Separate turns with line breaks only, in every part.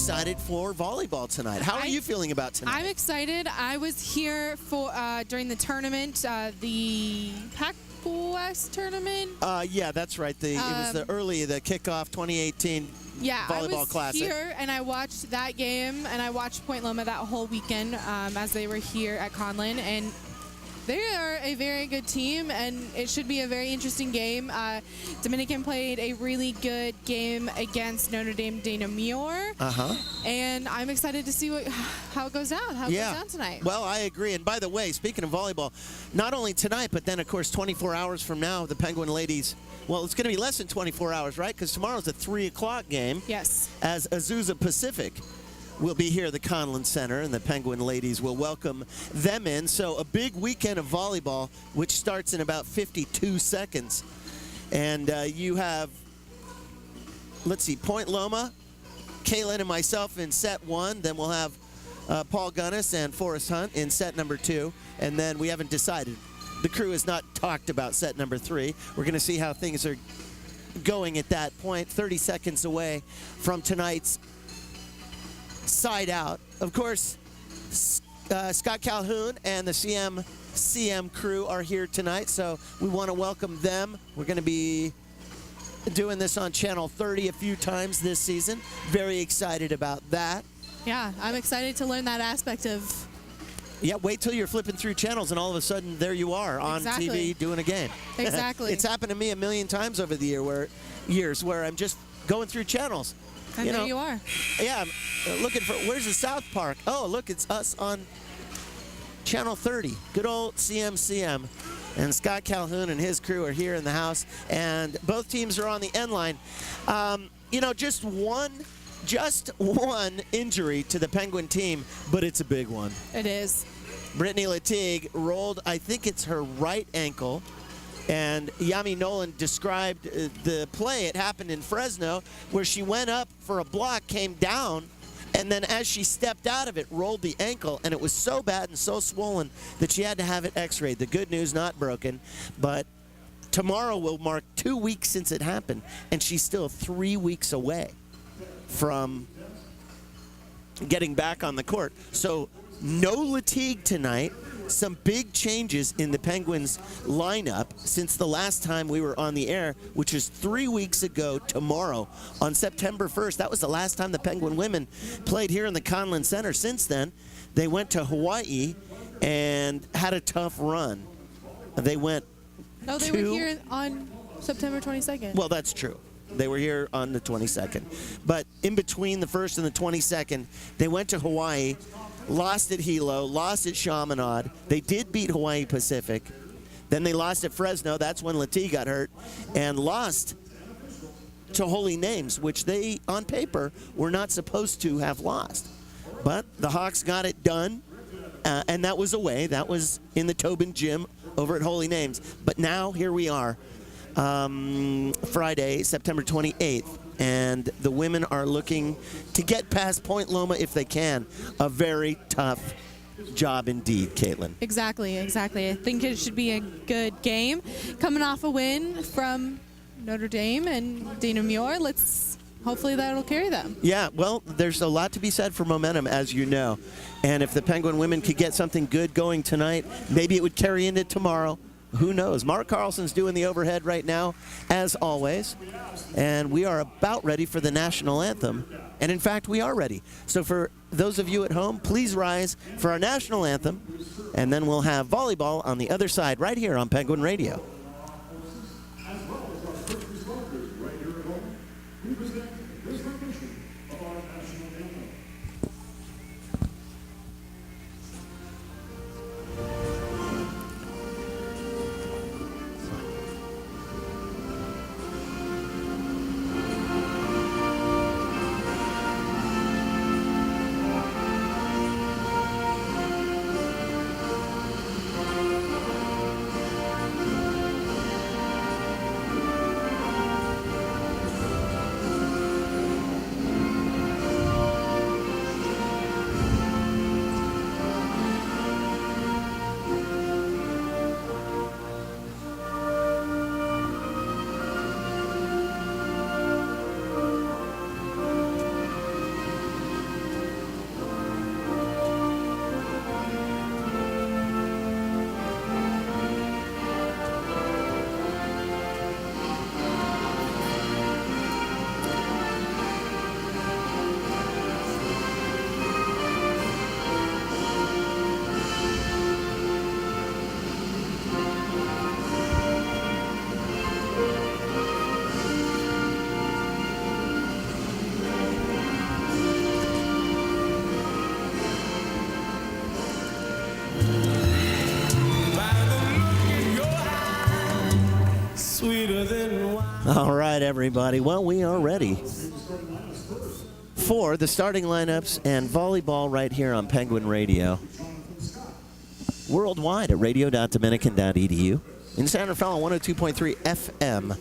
excited for volleyball tonight. How are you feeling about tonight?
I'm excited. I was here for during the tournament, the Pac West tournament.
Yeah, that's right. It was the kickoff 2018 volleyball classic.
I was here and I watched that game, and I watched Point Loma that whole weekend as they were here at Conlin, and they are a very good team, and it should be a very interesting game. Dominican played a really good game against Notre Dame Dana Muir, and I'm excited to see how it goes down. How it goes down tonight.
Well, I agree. And by the way, speaking of volleyball, not only tonight, but then of course 24 hours from now, the Penguin ladies. Well, it's going to be less than 24 hours, right? Because tomorrow's a 3 o'clock game.
Yes.
As Azusa Pacific will be here at the Conlin Center, and the Penguin ladies will welcome them in. So a big weekend of volleyball, which starts in about 52 seconds. And you have, let's see, Point Loma, Caitlin and myself in set 1. Then we'll have Paul Gunnis and Forrest Hunt in set number 2. And then we haven't decided. The crew has not talked about set number 3. We're going to see how things are going at that point, 30 seconds away from tonight's side out. Of course, Scott Calhoun and the CM crew are here tonight, so we want to welcome them. We're going to be doing this on Channel 30 a few times this season. Very excited about that.
Yeah, I'm excited to learn that aspect of.
Yeah, wait till you're flipping through channels and all of a sudden there you are on TV doing a game.
Exactly.
It's happened to me a million times over the years where I'm just going through channels.
And there you are.
Yeah, I'm looking for, where's the South Park? Oh, look, it's us on Channel 30. Good old CM. And Scott Calhoun and his crew are here in the house, and both teams are on the end line. Just one injury to the Penguin team, but it's a big one.
It is.
Brittany Latigue rolled, I think it's her right ankle. And Yami Nolan described the play. It happened in Fresno, where she went up for a block, came down, and then as she stepped out of it, rolled the ankle, and it was so bad and so swollen that she had to have it x-rayed. The good news, not broken, but tomorrow will mark 2 weeks since it happened, and she's still 3 weeks away from getting back on the court. So no Latigue tonight. Some big changes in the Penguins lineup since the last time we were on the air, which is 3 weeks ago tomorrow on September 1st. That was the last time the Penguin women played here in the Conlin Center. Since then, they went to Hawaii and had a tough run. They went
No, they were here on September 22nd.
Well, that's true. They were here on the 22nd. But in between the 1st and the 22nd, they went to Hawaii, lost at Hilo, lost at Chaminade. They did beat Hawaii Pacific. Then they lost at Fresno. That's when Latigue got hurt. And lost to Holy Names, which they, on paper, were not supposed to have lost. But the Hawks got it done, and that was away. That was in the Tobin Gym over at Holy Names. But now, here we are, Friday, September 28th. And the women are looking to get past Point Loma if they can. A very tough job indeed, Caitlin.
Exactly. I think it should be a good game. Coming off a win from Notre Dame and Dana Muir, hopefully that'll carry them. Yeah, well, there's a lot to be said for momentum, as you know. And if the Penguin women could get something good going tonight, maybe it would carry into tomorrow. Who knows? Mark Carlson's doing the overhead right now, as always. And we are about ready for the national anthem. And in fact, we are ready. So for those of you at home, please rise for our national anthem. And then we'll have volleyball on the other side right here on Penguin Radio.
All right, everybody. Well, we are ready for the starting lineups and volleyball right here on Penguin Radio. Worldwide at radio.dominican.edu. In San Rafael, 102.3 FM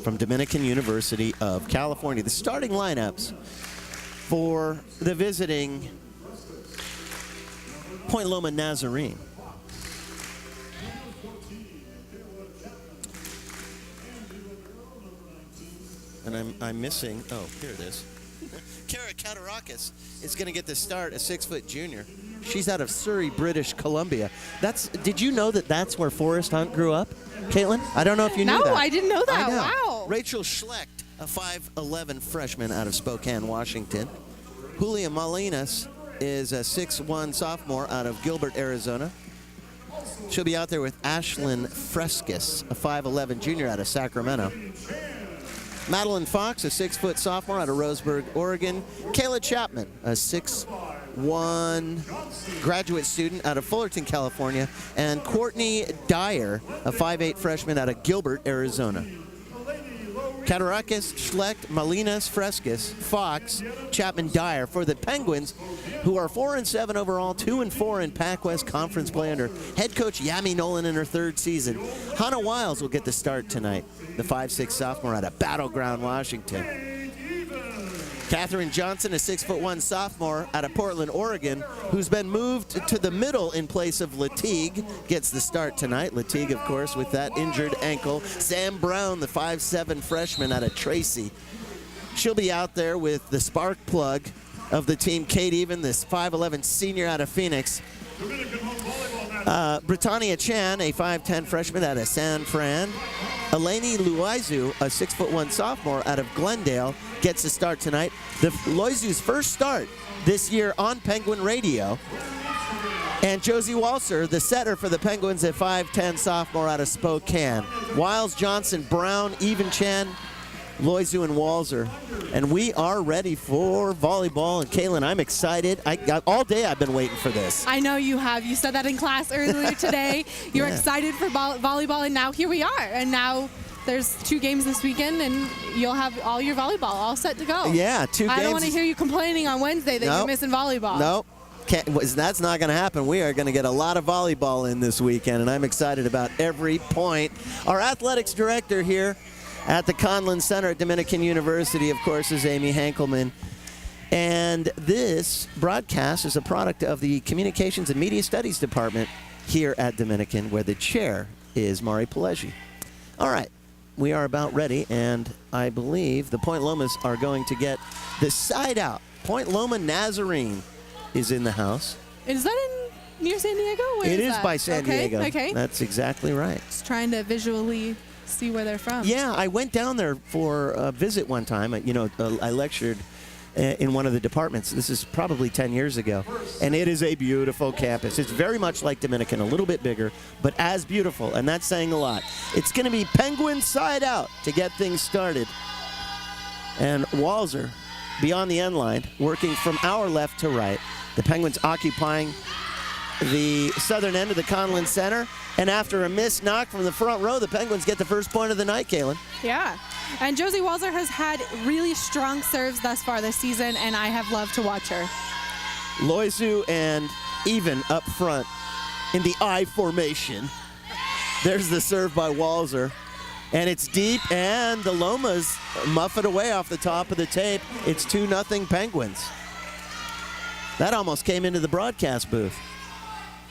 from Dominican University of California. The starting lineups for the visiting Point Loma Nazarene. And I'm missing, oh, here it is. Kara Katarakis is going to get the start, a 6-foot junior. She's out of Surrey, British Columbia. Did you know that that's where Forrest Hunt grew up, Caitlin? I don't know if you knew that.
No, I didn't know that. Wow.
Rachel Schlecht, a 5'11 freshman out of Spokane, Washington. Julia Malinas is a 6'1 sophomore out of Gilbert, Arizona. She'll be out there with Ashlyn Frescus, a 5'11 junior out of Sacramento. Madeline Fox, a 6-foot sophomore out of Roseburg, Oregon. Kayla Chapman, a 6'1 graduate student out of Fullerton, California. And Courtney Dyer, a 5'8 freshman out of Gilbert, Arizona. Katarakis, Schlecht, Malinas, Frescus, Fox, Chapman, Dyer for the Penguins, who are 4-7 overall, 2-4 in Pac-West Conference play under head coach Yami Nolan in her 3rd season. Hannah Wiles will get the start tonight, the 5'6 sophomore out of Battleground, Washington. Catherine Johnson, a 6'1 sophomore out of Portland, Oregon, who's been moved to the middle in place of Latigue, gets the start tonight. Latigue, of course, with that injured ankle. Sam Brown, the 5'7 freshman out of Tracy. She'll be out there with the spark plug of the team, Kate Even, this 5'11 senior out of Phoenix. Britannia Chan, a 5'10 freshman out of San Fran. Eleni Loizu, a 6'1 sophomore out of Glendale, gets the start tonight. Loizu's first start this year on Penguin Radio. And Josie Walser, the setter for the Penguins, a 5'10 sophomore out of Spokane. Wiles, Johnson, Brown, Even Chan, Loizu, and Walser. And we are ready for volleyball. And Kaylin, I'm excited. All day I've been waiting for this.
I know you have. You said that in class earlier today. You're excited for volleyball, and now here we are. And now there's 2 games this weekend, and you'll have all your volleyball all set to go.
Yeah, 2 games.
I don't want to hear you complaining on Wednesday that you're missing volleyball.
Nope. That's not going to happen. We are going to get a lot of volleyball in this weekend, and I'm excited about every point. Our athletics director here at the Conlin Center at Dominican University, of course, is Amy Hankelman. And this broadcast is a product of the Communications and Media Studies Department here at Dominican, where the chair is Mari Pelleggi. All right, we are about ready, and I believe the Point Lomas are going to get the side out. Point Loma Nazarene is in the house.
Is that near San Diego?
It is by San Diego.
Okay.
That's exactly right.
Just trying to visually see where they're from.
Yeah, I went down there for a visit one time. I lectured in one of the departments. This is probably 10 years ago. And it is a beautiful campus. It's very much like Dominican, a little bit bigger, but as beautiful, and that's saying a lot. It's going to be Penguin side out to get things started. And Walser, beyond the end line, working from our left to right. The Penguins occupying the southern end of the Conlin Center. And after a missed knock from the front row, the Penguins get the first point of the night, Kaylin.
Yeah. And Josie Walser has had really strong serves thus far this season, and I have loved to watch her.
Loizu and Even up front in the I formation. There's the serve by Walser. And it's deep, and the Lomas muff it away off the top of the tape. It's 2-0 Penguins. That almost came into the broadcast booth.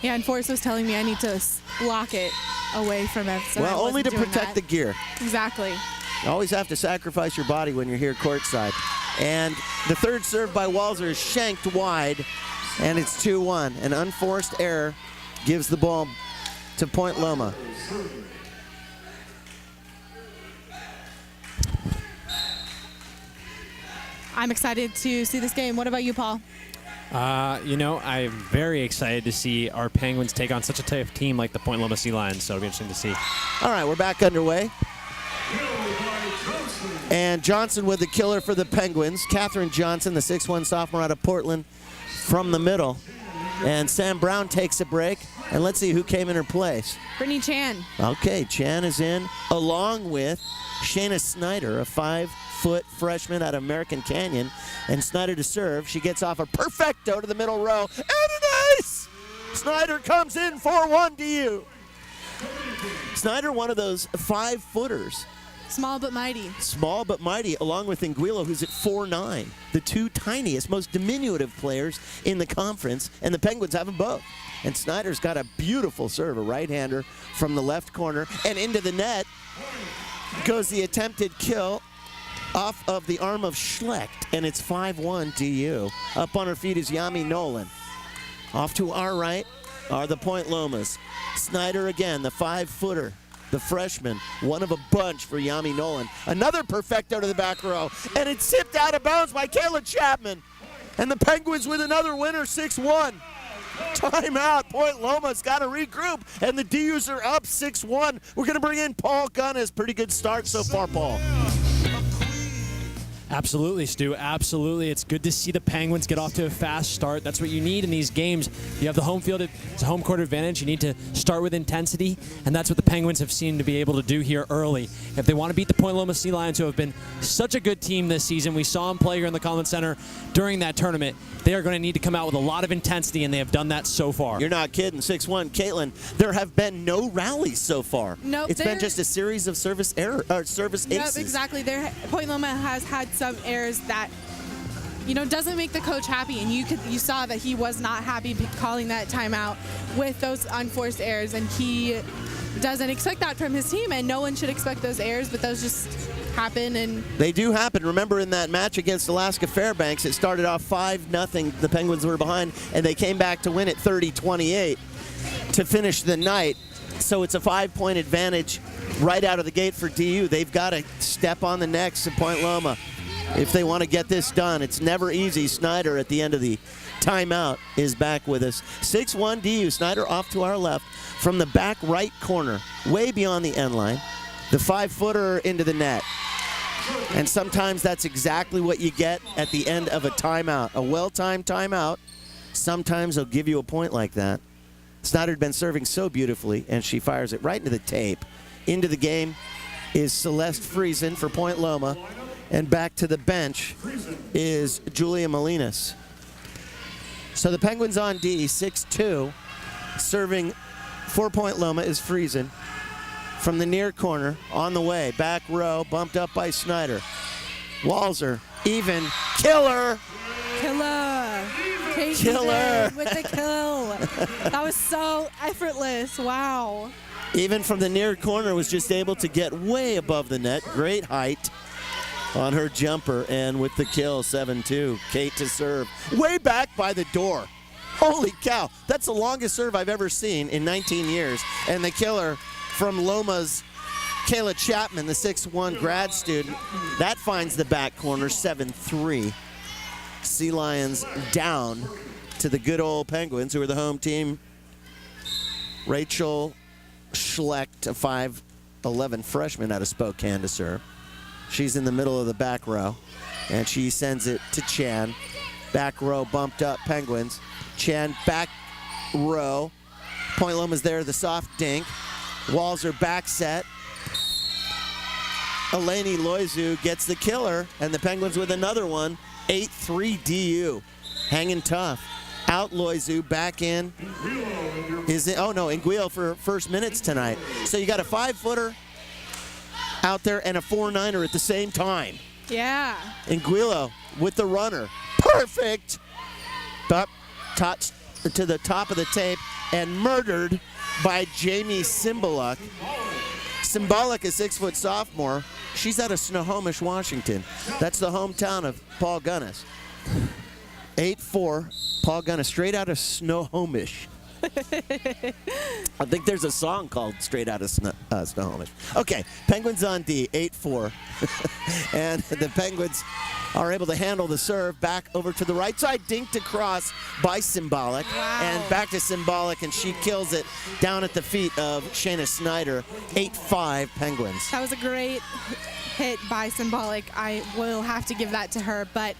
Yeah, and Forrest was telling me I need to block it away from him. So
well, only to protect the gear.
Exactly.
You always have to sacrifice your body when you're here courtside. And the third serve by Walser is shanked wide, and it's 2-1. An unforced error gives the ball to Point Loma.
I'm excited to see this game. What about you, Paul?
I'm very excited to see our Penguins take on such a tough team like the Point Loma Sea Lions, so it'll be interesting to see.
All right, we're back underway. And Johnson with the killer for the Penguins. Catherine Johnson, the 6'1 sophomore out of Portland, from the middle. And Sam Brown takes a break. And let's see who came in her place.
Brittany Chan.
Okay, Chan is in, along with Shayna Snyder, a 5-foot freshman out of American Canyon. And Snyder to serve. She gets off a perfecto to the middle row. And an ace! Snyder comes in 4-1 DU. Snyder, one of those 5-footers.
Small but mighty.
Small but mighty, along with Anguilo, who's at 4'9". The two tiniest, most diminutive players in the conference, and the Penguins have them both. And Snyder's got a beautiful serve, a right-hander from the left corner, and into the net goes the attempted kill off of the arm of Schlecht, and it's 5-1 DU. Up on her feet is Yami Nolan. Off to our right are the Point Lomas. Snyder again, the 5-footer. The freshman, one of a bunch for Yami Nolan. Another perfecto to the back row, and it's tipped out of bounds by Kayla Chapman. And the Penguins with another winner, 6-1. Timeout. Point Loma's got to regroup, and the DUs are up 6-1. We're going to bring in Paul Gunnis. Pretty good start so far, Paul.
Absolutely, Stu. Absolutely. It's good to see the Penguins get off to a fast start. That's what you need in these games. You have the home field, it's a home court advantage. You need to start with intensity, and that's what the Penguins have seemed to be able to do here early. If they want to beat the Point Loma Sea Lions, who have been such a good team this season, we saw them play here in the Collins Center during that tournament, they are going to need to come out with a lot of intensity, and they have done that so far.
You're not kidding. 6-1. Caitlin, there have been no rallies so far.
Nope.
It's been just a series of service aces.
Yep, exactly. Point Loma has had some errors that, doesn't make the coach happy, and you saw that he was not happy calling that timeout with those unforced errors, and he doesn't expect that from his team, and no one should expect those errors, but those just happen. And
they do happen. Remember in that match against Alaska Fairbanks, it started off 5-0. The Penguins were behind, and they came back to win it 30-28 to finish the night. So it's a 5-point advantage right out of the gate for DU. They've got to step on the necks of Point Loma if they want to get this done. It's never easy. Snyder at the end of the timeout is back with us. 6-1 DU. Snyder off to our left from the back right corner, way beyond the end line. The 5-footer into the net. And sometimes that's exactly what you get at the end of a timeout. A well-timed timeout, sometimes they'll give you a point like that. Snyder had been serving so beautifully, and she fires it right into the tape. Into the game is Celeste Friesen for Point Loma. And back to the bench is Julia Molinas. So the Penguins on D, 6-2. Serving for Point Loma is Friesen. From the near corner, on the way, back row, bumped up by Snyder. Walzer, even, killer!
Killer!
Killer!
With the kill. That was so effortless, wow.
Even from the near corner, was just able to get way above the net. Great height on her jumper, and with the kill, 7-2. Kate to serve, way back by the door. Holy cow, that's the longest serve I've ever seen in 19 years. And the killer from Loma's Kayla Chapman, the 6'1 grad student, that finds the back corner, 7-3. Sea Lions down to the good old Penguins, who are the home team. Rachel Schlecht, a 5'11 freshman out of Spokane to serve. She's in the middle of the back row, and she sends it to Chan. Back row bumped up, Penguins. Chan back row. Point Loma's there, the soft dink. Walzer back set. Eleni Loizu gets the killer, and the Penguins with another one. 8-3 DU. Hanging tough. Out Loizu, back in. Anguilo for first minutes tonight. So you got a 5-footer out there and a 4-9er at the same time.
Yeah.
Anguilo with the runner. Perfect. Up to the top of the tape and murdered by Jamie Cymbaluk. Cymbaluk, a 6-foot sophomore. She's out of Snohomish, Washington. That's the hometown of Paul Gunnis. 8'4", Paul Gunnis, straight out of Snohomish. I think there's a song called Straight Out of Snohomish. Okay, Penguins on D, 8-4. And the Penguins are able to handle the serve back over to the right side, dinked across by Cymbaluk.
Wow.
And back to Cymbaluk, and she kills it down at the feet of Shayna Snyder. 8-5 Penguins.
That was a great hit by Cymbaluk. I will have to give that to her, but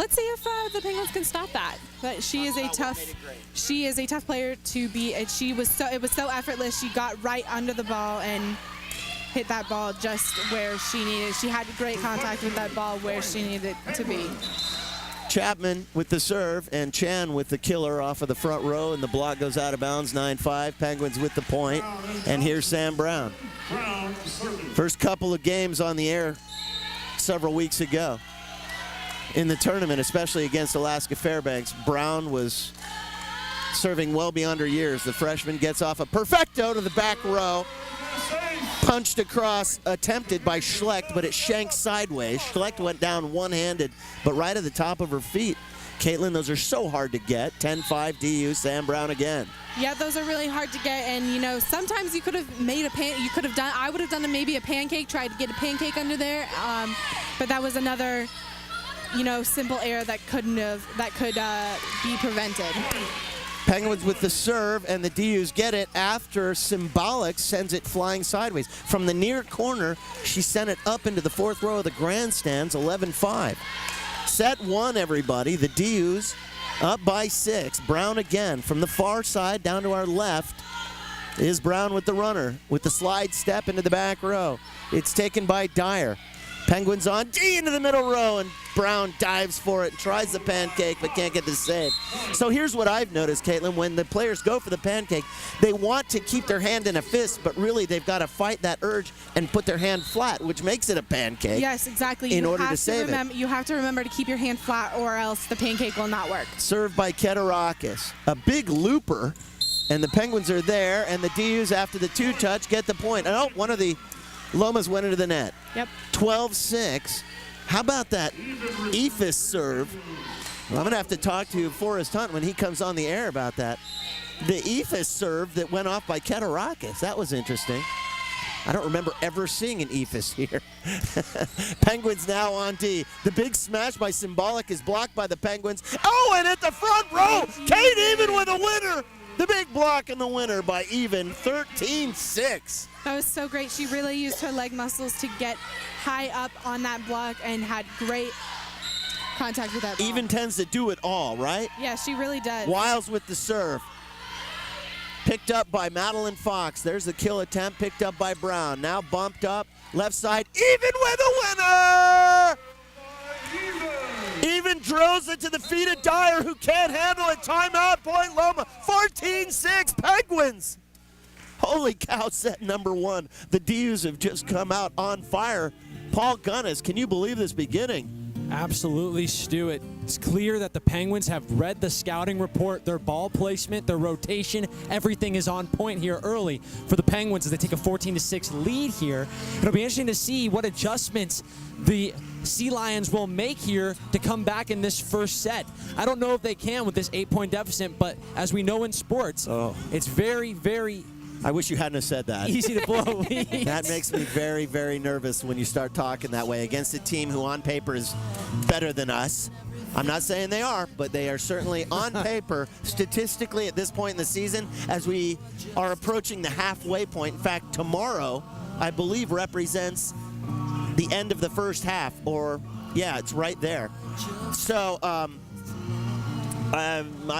let's see if the Penguins can stop that. But she is a tough player to beat. And it was so effortless. She got right under the ball and hit that ball just where she needed. She had great contact with that ball where she needed it to be.
Chapman with the serve and Chan with the killer off of the front row, and the block goes out of bounds. 9-5. Penguins with the point. And here's Sam Brown. First couple of games on the air several weeks ago in the tournament, especially against Alaska Fairbanks, Brown was serving well beyond her years. The freshman gets off a perfecto to the back row. Punched across, attempted by Schlecht, but it shanked sideways. Schlecht went down one-handed, but right at the top of her feet. Caitlin, those are so hard to get. 10-5 DU, Sam Brown again.
Yeah, those are really hard to get, and sometimes you could have made I would have done maybe a pancake, tried to get a pancake under there, but that was another, simple error that could be prevented.
Penguins with the serve, and the DUs get it after Symbolic sends it flying sideways. From the near corner, she sent it up into the fourth row of the grandstands, 11-5. Set one, everybody. The DUs up by 6. Brown again. From the far side down to our left is Brown with the runner, with the slide step into the back row. It's taken by Dyer. Penguins on D into the middle row, and Brown dives for it, tries the pancake, but can't get the save. So here's what I've noticed, Caitlin. When the players go for the pancake, they want to keep their hand in a fist, but really they've got to fight that urge and put their hand flat, which makes it a pancake.
Yes, exactly.
In order to save it.
You have to remember to keep your hand flat, or else the pancake will not work.
Served by Ketarakis. A big looper, and the Penguins are there, and the DUs, after the two-touch, get the point. Oh, one of the Lomas went into the net.
Yep.
12-6. How about that Ephus serve? Well, I'm going to have to talk to Forrest Hunt when he comes on the air about that. The Ephus serve that went off by Ketarakis. That was interesting. I don't remember ever seeing an Ephus here. Penguins now on D. The big smash by Symbolic is blocked by the Penguins. Oh, and at the front row, Kate Even with a winner. The big block and the winner by Even, 13-6.
That was so great. She really used her leg muscles to get high up on that block and had great contact with that ball.
Even tends to do it all, right?
Yeah, she really does.
Wiles with the serve. Picked up by Madeline Fox. There's the kill attempt, picked up by Brown. Now bumped up, left side, Even with a winner! Even drills it to the feet of Dyer, who can't handle it. Timeout, Point Loma. 14-6, Penguins. Holy cow, set number one. The DUs have just come out on fire. Paul Gunnis, can you believe this beginning?
Absolutely, Stu. It's clear that the Penguins have read the scouting report, their ball placement, their rotation. Everything is on point here early for the Penguins as they take a 14-6 lead here. It'll be interesting to see what adjustments the Sea Lions will make here to come back in this first set. I don't know if they can with this 8-point deficit, but as we know in sports, it's very, very
I wish you hadn't have said that.
easy to blow leads.
That makes me very, very nervous when you start talking that way against a team who on paper is better than us. I'm not saying they are, but they are certainly on paper, statistically at this point in the season, as we are approaching the halfway point. In fact, tomorrow, I believe, represents the end of the first half, or, yeah, it's right there. So, I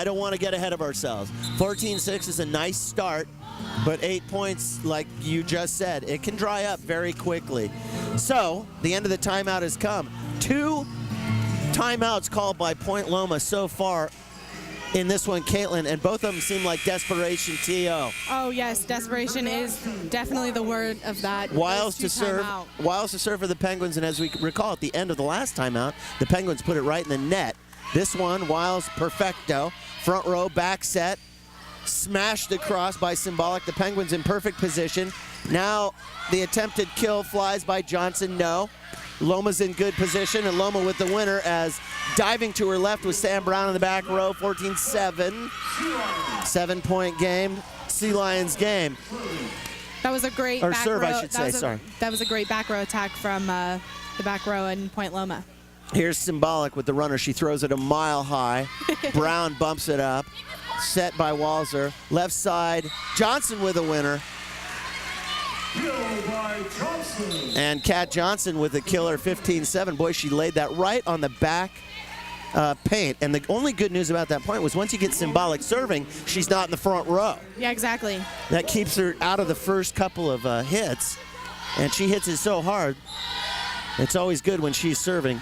don't want to get ahead of ourselves. 14-6 is a nice start, but 8 points, like you just said, it can dry up very quickly. So, the end of the timeout has come. 2 timeouts called by Point Loma so far in this one, Caitlin, and both of them seem like desperation TO.
Oh, yes, desperation is definitely the word of that.
Wiles to serve for the Penguins, and as we recall at the end of the last timeout, the Penguins put it right in the net. This one, Wiles perfecto, front row, back set, smashed across by Symbolic. The Penguins in perfect position. Now the attempted kill flies by Johnson, no. Loma's in good position, and Loma with the winner as diving to her left with Sam Brown in the back row, 14-7. 7-point game, Sea Lions game.
That was a great
or
back
serve,
row.
I should say, sorry.
That was a great back row attack from the back row in Point Loma.
Here's Symbolic with the runner. She throws it a mile high. Brown bumps it up. Set by Walzer. Left side, Johnson with a winner. And Kat Johnson with a killer 15-7. Boy, she laid that right on the back paint. And the only good news about that point was once you get Symbolic serving, she's not in the front row.
Yeah, exactly.
That keeps her out of the first couple of hits. And she hits it so hard. It's always good when she's serving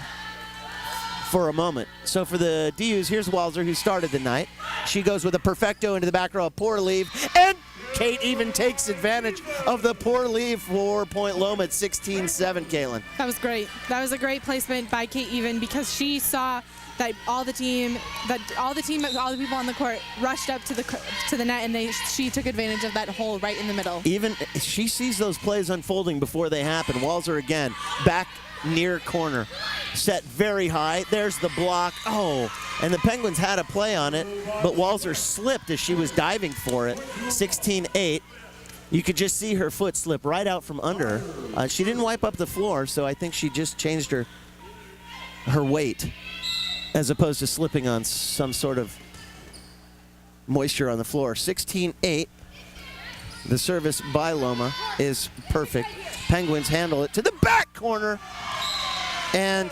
for a moment. So for the DUs, here's Walzer, who started the night. She goes with a perfecto into the back row, a poor leave, and Kate even takes advantage of the poor leave for Point Loma at 16-7, Caitlin.
That was great. That was a great placement by Kate Even because she saw that all the people on the court rushed up to the net, and she took advantage of that hole right in the middle.
Even she sees those plays unfolding before they happen. Walzer again, back near corner, set very high. There's the block. Oh, and the Penguins had a play on it, but Walzer slipped as she was diving for it. 16-8. You could just see her foot slip right out from under her. She didn't wipe up the floor, so I think she just changed her weight as opposed to slipping on some sort of moisture on the floor. 16-8. The service by Loma is perfect. Penguins handle it to the back corner. And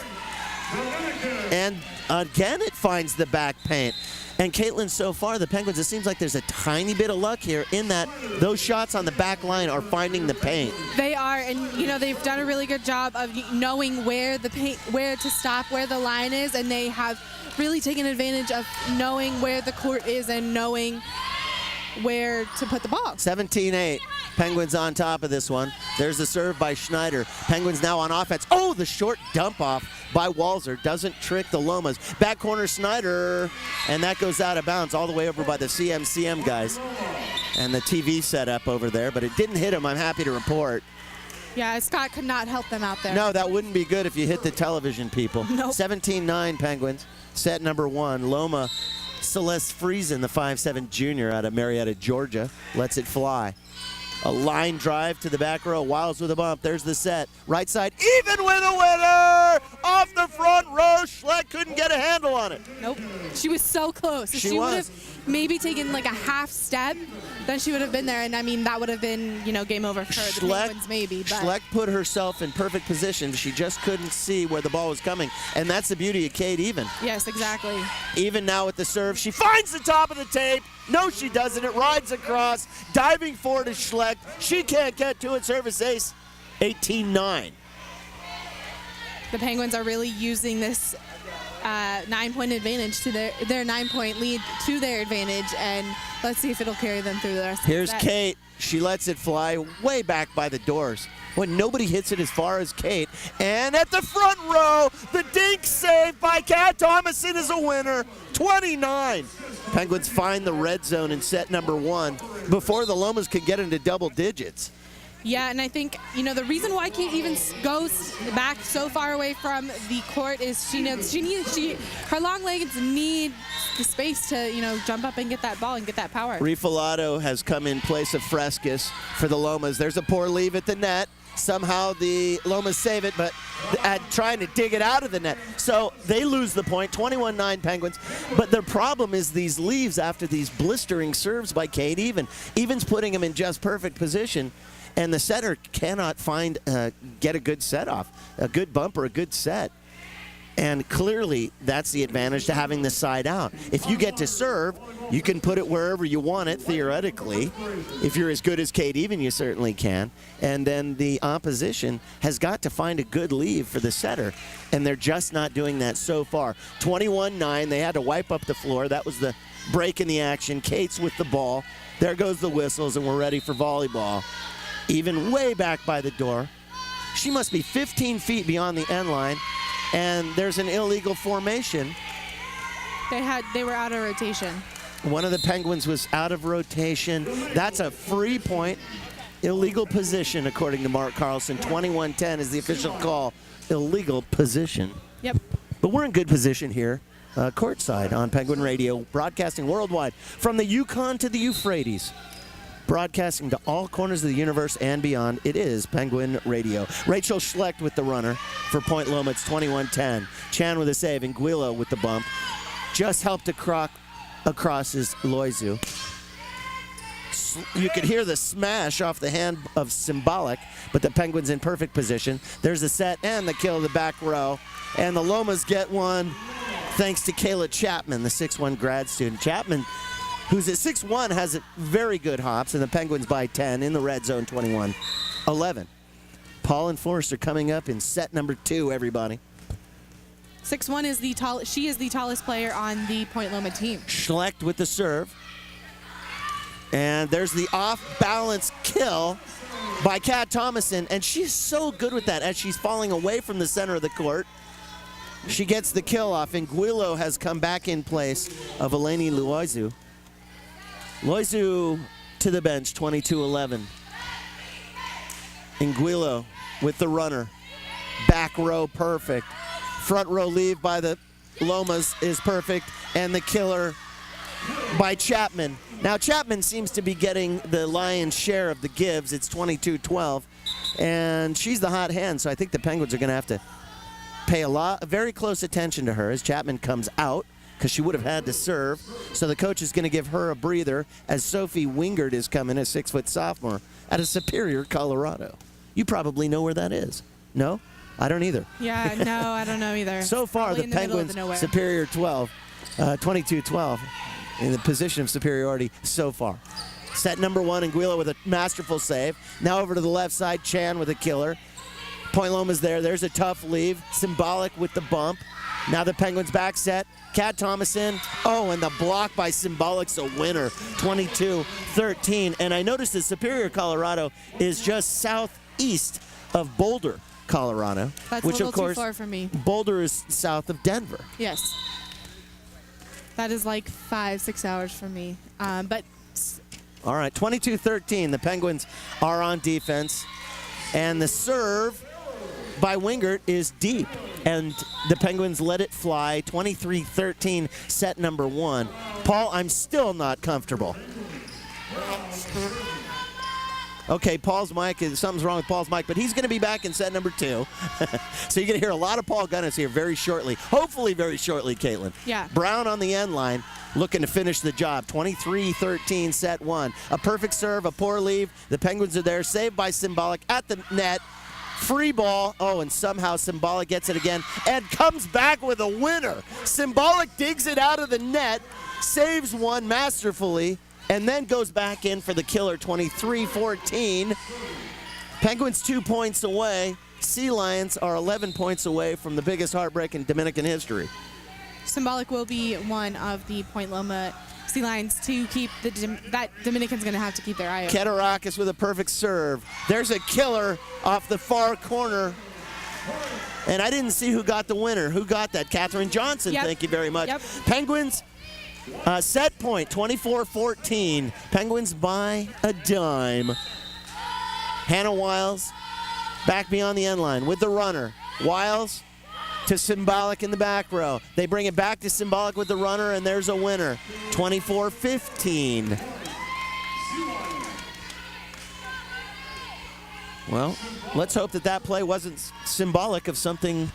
again, it finds the back paint. And Caitlin, so far, the Penguins, it seems like there's a tiny bit of luck here in that those shots on the back line are finding the paint.
They are, and they've done a really good job of knowing where to stop, where the line is, and they have really taken advantage of knowing where the court is and knowing where to put the ball.
17-8. Penguins on top of this one. There's the serve by Schneider. Penguins now on offense. Oh, the short dump off by Walzer doesn't trick the Lomas. Back corner Schneider, and that goes out of bounds all the way over by the CMCM guys and the TV setup over there, but it didn't hit him, I'm happy to report.
Yeah, Scott could not help them out there.
No, that wouldn't be good if you hit the television people.
Nope.
17-9 Penguins. Set number 1. Loma Celeste Friesen, the 5'7" junior out of Marietta, Georgia, lets it fly. A line drive to the back row. Wiles with a bump. There's the set. Right side, even with a winner! Off the front row. Schleck couldn't get a handle on it.
Nope. She was so close. If she would have maybe taken like a half step, then she would have been there. And I mean, that would have been, game over for the Penguins maybe. But
Schleck put herself in perfect position. She just couldn't see where the ball was coming. And that's the beauty of Kate Even.
Yes, exactly.
Even now with the serve, she finds the top of the tape. No, she doesn't. It rides across. Diving forward is Schleck. She can't get to it. Service ace. 18-9.
The Penguins are really using this 9-point advantage to their 9-point lead to their advantage, and let's see if it'll carry them through the rest of the
Here's
set.
Kate. She lets it fly way back by the doors. When nobody hits it as far as Kate. And at the front row, the dink save by Kat Thomason is a winner. 29. Penguins find the red zone in set number 1 before the Lomas could get into double digits.
Yeah, and I think, the reason why Kate even goes back so far away from the court is her long legs need the space to, jump up and get that ball and get that power.
Rifalato has come in place of Frescas for the Lomas. There's a poor leave at the net. Somehow the Lomas save it, but trying to dig it out of the net. So they lose the point, 21-9 Penguins. But their problem is these leaves after these blistering serves by Kate Even. Even's putting them in just perfect position, and the setter cannot get a good set off, a good bump or a good set. And clearly, that's the advantage to having the side out. If you get to serve, you can put it wherever you want it, theoretically. If you're as good as Kate Even, you certainly can. And then the opposition has got to find a good leave for the setter. And they're just not doing that so far. 21-9, they had to wipe up the floor. That was the break in the action. Kate's with the ball. There goes the whistles, and we're ready for volleyball. Even way back by the door. She must be 15 feet beyond the end line. And there's an illegal formation.
They were out of rotation.
One of the Penguins was out of rotation. That's a free point. Illegal position, according to Mark Carlson. 21-10 is the official call. Illegal position.
Yep.
But we're in good position here, courtside on Penguin Radio, broadcasting worldwide from the Yukon to the Euphrates. Broadcasting to all corners of the universe and beyond, it is Penguin Radio. Rachel Schlecht with the runner for Point Loma. It's 21-10. Chan with a save, and Guilo with the bump. Just helped across his Loizu. You could hear the smash off the hand of Symbolic, but the Penguins in perfect position. There's the set and the kill of the back row. And the Lomas get one thanks to Kayla Chapman, the 6'1 grad student. Chapman, who's at 6'1", has very good hops, and the Penguins by 10 in the red zone, 21-11. Paul and Forrester coming up in set number 2, everybody.
6'1" is the she is the tallest player on the Point Loma team.
Schlecht with the serve. And there's the off-balance kill by Kat Thomason, and she's so good with that as she's falling away from the center of the court. She gets the kill off, and Guilo has come back in place of Eleni Loizu. Loizu to the bench, 22-11. And Guilo with the runner. Back row perfect. Front row leave by the Lomas is perfect, and the killer by Chapman. Now Chapman seems to be getting the lion's share of the gives. It's 22-12, and she's the hot hand, so I think the Penguins are going to have to pay very close attention to her as Chapman comes out because she would have had to serve. So the coach is going to give her a breather as Sophie Wingert is coming, a 6-foot sophomore out of Superior, Colorado. You probably know where that is. No? I don't either.
Yeah, no, I don't know either.
So far,
Probably
the Penguins Superior 22-12 in the position of superiority so far. Set number 1, Anguilla with a masterful save. Now over to the left side, Chan with a killer. Point Loma's there. There's a tough leave. Symbolic with the bump. Now the Penguins back set. Kat Thomason. Oh, and the block by Symbolic's a winner. 22-13. And I noticed that Superior, Colorado is just southeast of Boulder, Colorado.
That's
which
a little
of course,
too far from me.
Boulder is south of Denver.
Yes. That is like 5-6 hours from me. But
all right, 22-13. The Penguins are on defense. And the serve by Wingert is deep. And the Penguins let it fly. 23-13, set number 1. Paul, I'm still not comfortable. Okay, Paul's mic, something's wrong with Paul's mic, but he's going to be back in set number 2. So you're going to hear a lot of Paul Gunnis here very shortly. Hopefully very shortly, Caitlin.
Yeah.
Brown on the end line looking to finish the job. 23-13, set 1. A perfect serve, a poor leave. The Penguins are there. Saved by Symbolic at the net. Free ball. Oh, and somehow Symbolic gets it again and comes back with a winner. Symbolic digs it out of the net, saves one masterfully, and then goes back in for the killer. 23-14. Penguins 2 points away. Sea Lions are 11 points away from the biggest heartbreak in Dominican history.
Symbolic will be one of the Point Loma Sea Lions to keep that Dominican's going to have to keep their eye open.
Keterakis with a perfect serve. There's a killer off the far corner. And I didn't see who got the winner. Who got that? Katherine Johnson,
Yep.
Thank you very much.
Yep.
Penguins, set point, 24-14. Penguins by a dime. Hannah Wiles back beyond the end line with the runner. Wiles to Symbolic in the back row. They bring it back to Symbolic with the runner, and there's a winner. 24-15. Well, let's hope that play wasn't symbolic of something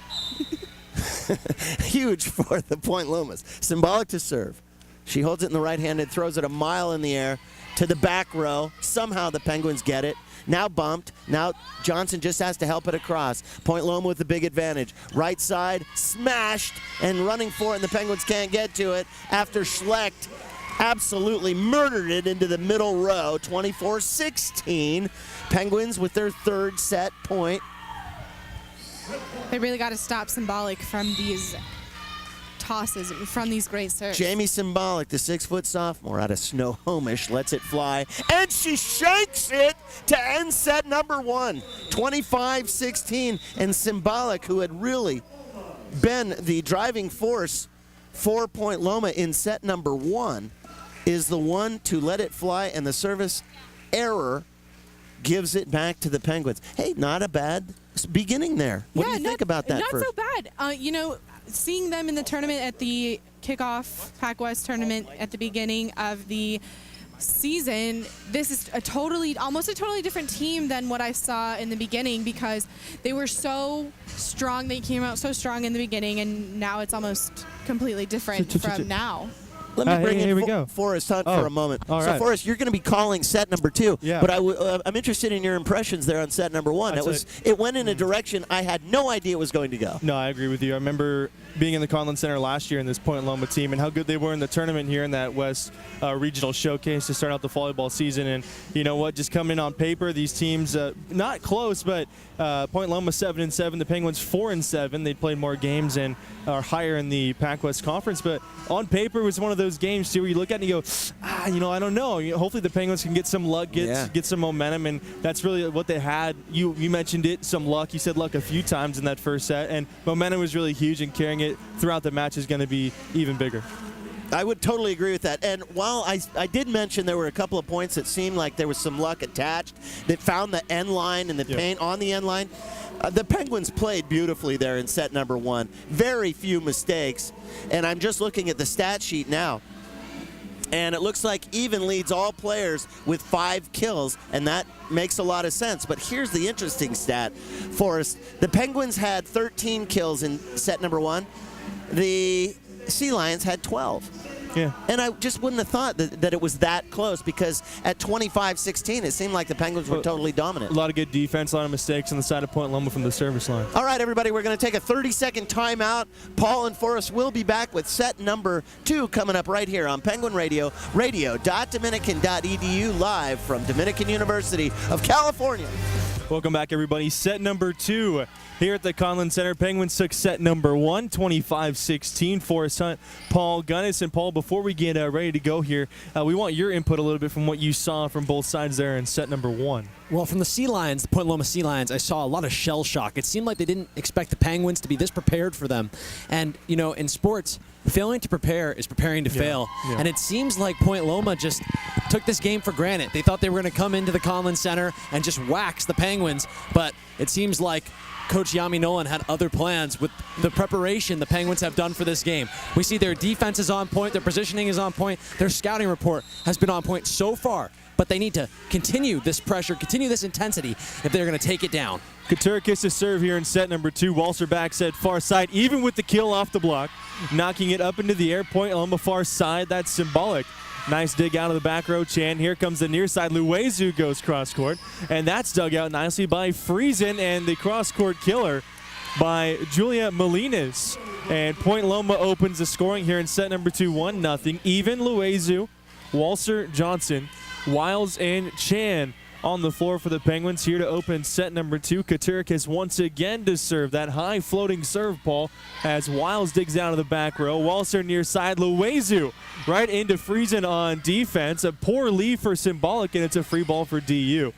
huge for the Point Lomas. Symbolic to serve. She holds it in the right hand and throws it a mile in the air to the back row. Somehow the Penguins get it. Now bumped. Now Johnson just has to help it across. Point Loma with the big advantage. Right side, smashed, and running for it, and the Penguins can't get to it after Schlecht absolutely murdered it into the middle row. 24-16. Penguins with their third set point.
They really got to stop Symbolic from these tosses, from these great serves.
Jamie Symbolic, the 6-foot sophomore out of Snohomish, lets it fly, and she shanks it to end set number 1. 25-16, and Symbolic, who had really been the driving force for Point Loma in set number 1, is the one to let it fly, and the service error gives it back to the Penguins. Hey, not a bad beginning there. What do you think about that?
Not so bad. Seeing them in the tournament at the kickoff Pac West tournament at the beginning of the season, this is almost a totally different team than what I saw in the beginning, because they were so strong. They came out so strong in the beginning, and now it's almost completely different from now.
Let me bring
here we
in
go.
Forrest Hunt
Oh,
for a moment.
all
So,
right.
Forrest, you're going to be calling set number 2.
Yeah.
But I'm interested in your impressions there on set number 1. It went in a direction I had no idea it was going to go.
No, I agree with you. I remember being in the Conlon Center last year in this Point Loma team and how good they were in the tournament here in that West Regional Showcase to start out the volleyball season. And you know what? Just coming in on paper, these teams, not close, but Point Loma 7-7, the Penguins 4-7. They played more games and are higher in the Pac West Conference. But on paper, it was one of those games, too, where you look at it and you go, I don't know. Hopefully the Penguins can get some luck, get some momentum, and that's really what they had. You mentioned it, some luck. You said luck a few times in that first set, and momentum was really huge, and carrying it throughout the match is going to be even bigger.
I would totally agree with that. And while I did mention there were a couple of points that seemed like there was some luck attached that found the end line and the paint on the end line, the Penguins played beautifully there in set number 1. Very few mistakes. And I'm just looking at the stat sheet now. And it looks like Even leads all players with 5 kills, and that makes a lot of sense. But here's the interesting stat, Forrest. The Penguins had 13 kills in set number 1. The Sea Lions had 12.
Yeah.
And I just wouldn't have thought that it was that close, because at 25-16, it seemed like the Penguins were totally dominant.
A lot of good defense, a lot of mistakes on the side of Point Loma from the service line.
All right, everybody, we're going to take a 30-second timeout. Paul and Forrest will be back with set number 2 coming up right here on Penguin Radio, radio.dominican.edu, live from Dominican University of California.
Welcome back, everybody. Set number 2 here at the Conlon Center. Penguins took set number 1, 25-16. Forrest Hunt, Paul Gunnis. And Paul, before we get ready to go here, we want your input a little bit from what you saw from both sides there in set number 1.
Well, from the Sea Lions, the Point Loma Sea Lions, I saw a lot of shell shock. It seemed like they didn't expect the Penguins to be this prepared for them. And, in sports, failing to prepare is preparing to fail.
Yeah.
And it seems like Point Loma just took this game for granted. They thought they were going to come into the Conlon Center and just wax the Penguins, but it seems like Coach Yami Nolan had other plans with the preparation the Penguins have done for this game. We see their defense is on point, their positioning is on point, their scouting report has been on point so far, but they need to continue this pressure, continue this intensity if they're going to take it down.
Katurkis to serve here in set number 2. Walser back set far side, even with the kill off the block, knocking it up into the air. Point Loma far side, that's symbolic. Nice dig out of the back row, Chan. Here comes the near side. Luezu goes cross court, and that's dug out nicely by Friesen, and the cross court killer by Julia Molinas. And Point Loma opens the scoring here in set number 2, 1-0. Even Luezu, Walser, Johnson, Wiles, and Chan on the floor for the Penguins here to open set number 2. Katurkis once again to serve that high floating serve, Paul, as Wiles digs out of the back row. Walser near side. Luezu right into Friesen on defense. A poor lead for Symbolic, and it's a free ball for DU.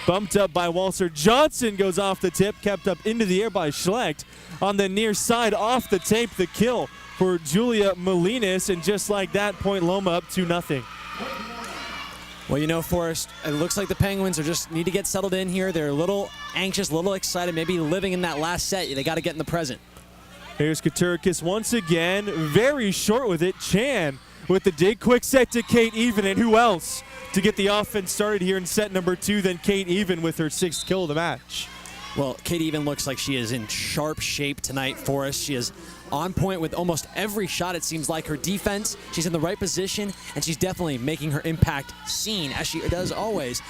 Bumped up by Walser. Johnson goes off the tip, kept up into the air by Schlecht. On the near side, off the tape, the kill for Julia Molinas, and just like that, Point Loma up 2-0.
Well, Forrest, it looks like the Penguins just need to get settled in here. They're a little anxious, a little excited, maybe living in that last set. They got to get in the present.
Here's Katurkis once again, very short with it. Chan with the dig, quick set to Kate Even, and who else to get the offense started here in set number 2 than Kate Even with her 6th kill of the match.
Well, Kate Even looks like she is in sharp shape tonight for us. She is on point with almost every shot, it seems like. Her defense, she's in the right position, and she's definitely making her impact seen, as she does always,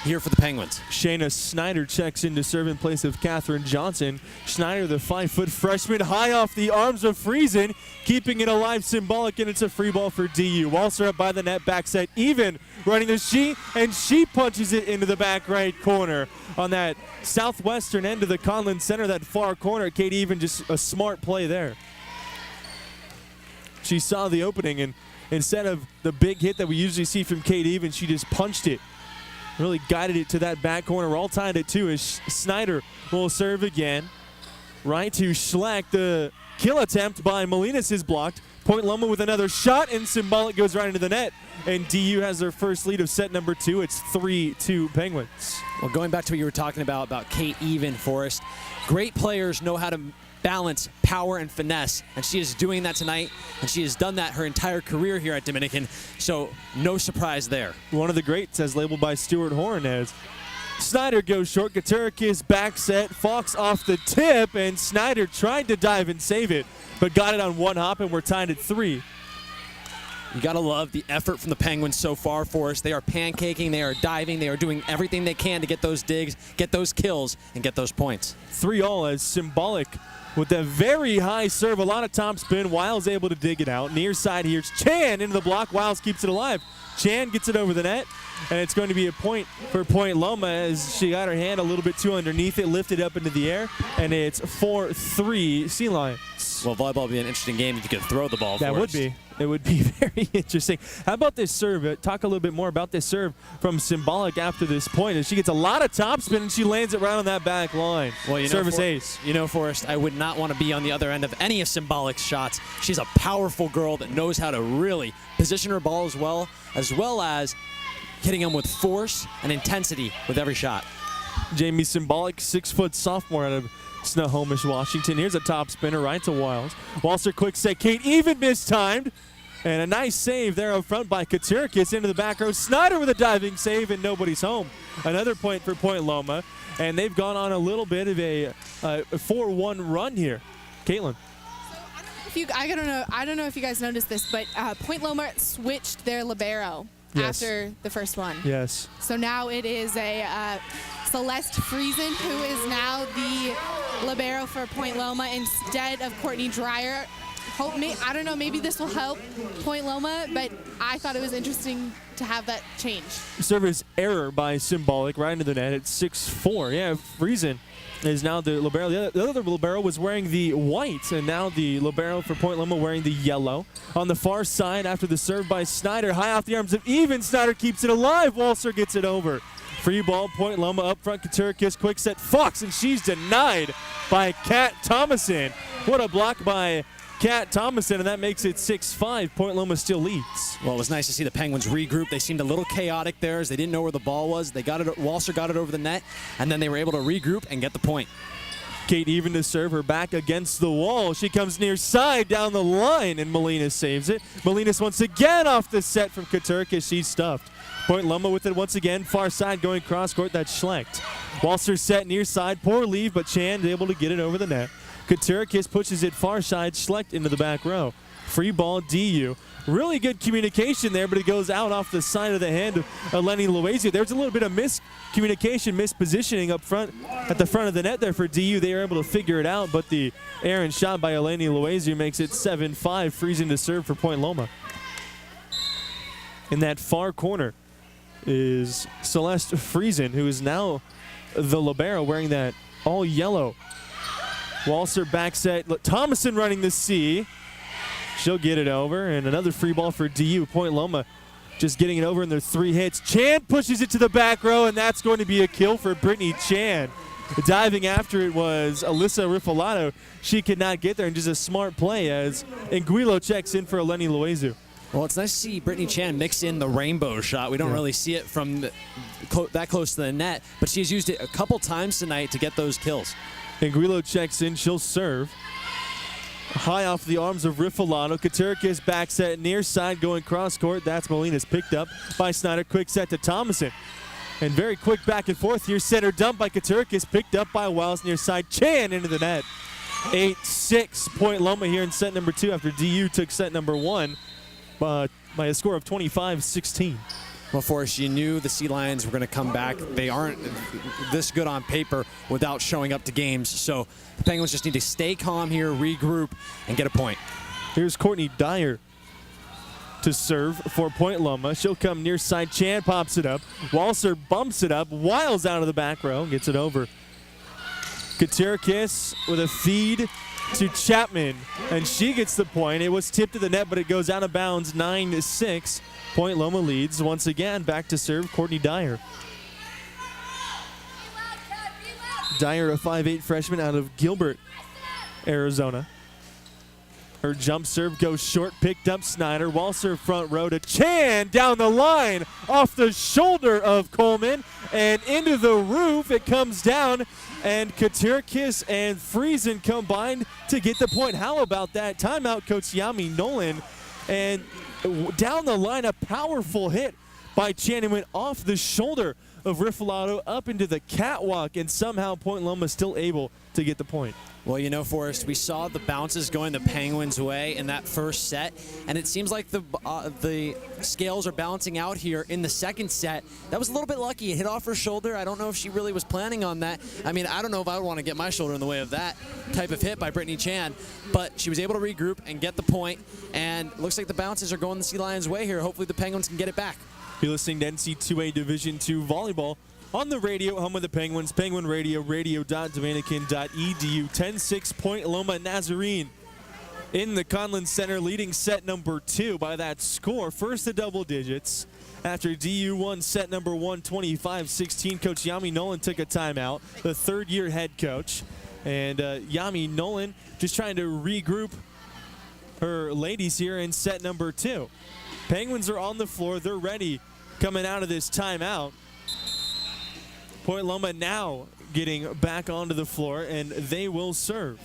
here for the Penguins.
Shayna Snyder checks in to serve in place of Katherine Johnson. Schneider, the 5-foot freshman, high off the arms of Friesen, keeping it alive, Symbolic, and it's a free ball for DU. Walser up by the net, back set, Even running the sheet, and she punches it into the back right corner. On that southwestern end of the Conlon Center, that far corner, Kate Even, just a smart play there. She saw the opening, and instead of the big hit that we usually see from Kate Even, she just punched it. Really guided it to that back corner. We're all tied at 2 as Snyder will serve again. Right to Schlecht. The kill attempt by Molinas is blocked. Point Loma with another shot, and Symbolic goes right into the net. And DU has their first lead of set number 2. It's 3-2 Penguins.
Well, going back to what you were talking about Kate Even, Forrest, great players know how to balance power and finesse, and she is doing that tonight, and she has done that her entire career here at Dominican, so no surprise there.
One of the greats, as labeled by Stuart Horn, as Snyder goes short. Katurkis back set, Fox off the tip, and Snyder tried to dive and save it, but got it on one hop, and we're tied at 3.
You got to love the effort from the Penguins so far, Forrest. They are pancaking, they are diving, they are doing everything they can to get those digs, get those kills, and get those points.
3-all as Symbolic with a very high serve, a lot of top spin. Wiles able to dig it out. Near side, here's Chan into the block. Wiles keeps it alive. Chan gets it over the net, and it's going to be a point for Point Loma as she got her hand a little bit too underneath it, lifted up into the air, and it's 4-3 Sea Lions.
Well, volleyball would be an interesting game if you could throw the ball.
That would be. It would be very interesting. How about this serve? Talk a little bit more about this serve from Symbolic after this point. As she gets a lot of topspin and she lands it right on that back line.
Well,
service ace.
You know, Forrest, I would not want to be on the other end of any of Symbolic's shots. She's a powerful girl that knows how to really position her ball as well as hitting them with force and intensity with every shot.
Jamie Symbolic, 6-foot sophomore out of Snohomish, Washington. Here's a top spinner right to Wiles. Walser quick set. Kate even mistimed. And a nice save there up front by Katurkis into the back row. Snyder with a diving save, and nobody's home. Another point for Point Loma. And they've gone on a little bit of a 4-1 run here. Caitlin.
I don't know if you guys noticed this, but Point Loma switched their libero after the first one.
Yes.
So now it is a Celeste Friesen who is now the libero for Point Loma instead of Courtney Dreyer. I don't know, maybe this will help Point Loma, but I thought it was interesting to have that change.
Service error by Symbolic right into the net at 6-4. Yeah, Friesen is now the libero. The other libero was wearing the white, and now the libero for Point Loma wearing the yellow. On the far side after the serve by Snyder, high off the arms of Even. Snyder keeps it alive. Walser gets it over. Free ball, Point Loma up front. Katurkis, quick set, Fox, and she's denied by Kat Thomason. What a block by Kat Thomason, and that makes it 6-5. Point Loma still leads.
Well, it was nice to see the Penguins regroup. They seemed a little chaotic there as they didn't know where the ball was. They got it. Walser got it over the net, and then they were able to regroup and get the point.
Kate even to serve, her back against the wall. She comes near side down the line, and Molinas saves it. Molinas once again off the set from Katurkis. She's stuffed. Point Loma with it once again. Far side going cross court. That's Schlecht. Walser set near side. Poor leave, but Chan able to get it over the net. Katurkis pushes it far side, Schlecht into the back row. Free ball, DU. Really good communication there, but it goes out off the side of the hand of Eleni Loazio. There's a little bit of miscommunication, mispositioning up front at the front of the net there for DU. They were able to figure it out, but the errant shot by Eleni Loazio makes it 7-5, Friesen to serve for Point Loma. In that far corner is Celeste Friesen, who is now the libero wearing that all yellow. Walser back set. Thomason running the C. She'll get it over. And another free ball for DU. Point Loma just getting it over in their 3 hits. Chan pushes it to the back row, and that's going to be a kill for Brittany Chan. Diving after it was Alyssa Rifalato. She could not get there, and just a smart play as Anguilo checks in for Eleni Loazu.
Well, it's nice to see Brittany Chan mix in the rainbow shot. We don't really see it from that close to the net, but she's used it a couple times tonight to get those kills.
Anguilo checks in. She'll serve. High off the arms of Rifalato. Katurkis back set near side going cross court. That's Molinas picked up by Snyder. Quick set to Thomason. And very quick back and forth here. Center dump by Katurkis. Picked up by Wiles near side. Chan into the net. 8-6 Point Loma here in set number 2 after DU took set number 1 by a score of 25-16.
Well, Forrest, you knew the Sea Lions were going to come back. They aren't this good on paper without showing up to games. So the Penguins just need to stay calm here, regroup, and get a point.
Here's Courtney Dyer to serve for Point Loma. She'll come near side. Chan pops it up. Walser bumps it up. Wiles out of the back row. Gets it over. Katurkis with a feed to Chapman, and she gets the point. It was tipped to the net, but it goes out of bounds. 9-6. Point Loma leads once again. Back to serve Courtney Dyer. Dyer, a 5'8 freshman out of Gilbert, Arizona. Her jump serve goes short, picked up Snyder. Walser front row to Chan down the line off the shoulder of Coleman and into the roof. It comes down, and Katurkis and Friesen combined to get the point. How about that? Timeout, Coach Yami Nolan. And down the line, a powerful hit by Chan. It went off the shoulder of Riffalato up into the catwalk, and somehow Point Loma still able to get the point.
Well, you know, Forrest, we saw the bounces going the Penguins' way in that first set, and it seems like the scales are balancing out here in the second set. That was a little bit lucky. It hit off her shoulder. I don't know if she really was planning on that. I mean, I don't know if I would want to get my shoulder in the way of that type of hit by Brittany Chan, but she was able to regroup and get the point, and looks like the bounces are going the Sea Lions' way here. Hopefully the Penguins can get it back.
You're listening to NC2A Division II Volleyball on the radio, home of the Penguins, Penguin Radio, radio.dominican.edu. 10-6 Point Loma Nazarene in the Conlon Center, leading set number 2 by that score. First the double digits after DU won set number 1, 25-16. Coach Yami Nolan took a timeout, the third-year head coach. And Yami Nolan just trying to regroup her ladies here in set number 2. Penguins are on the floor. They're ready coming out of this timeout. Point Loma now getting back onto the floor, and they will serve.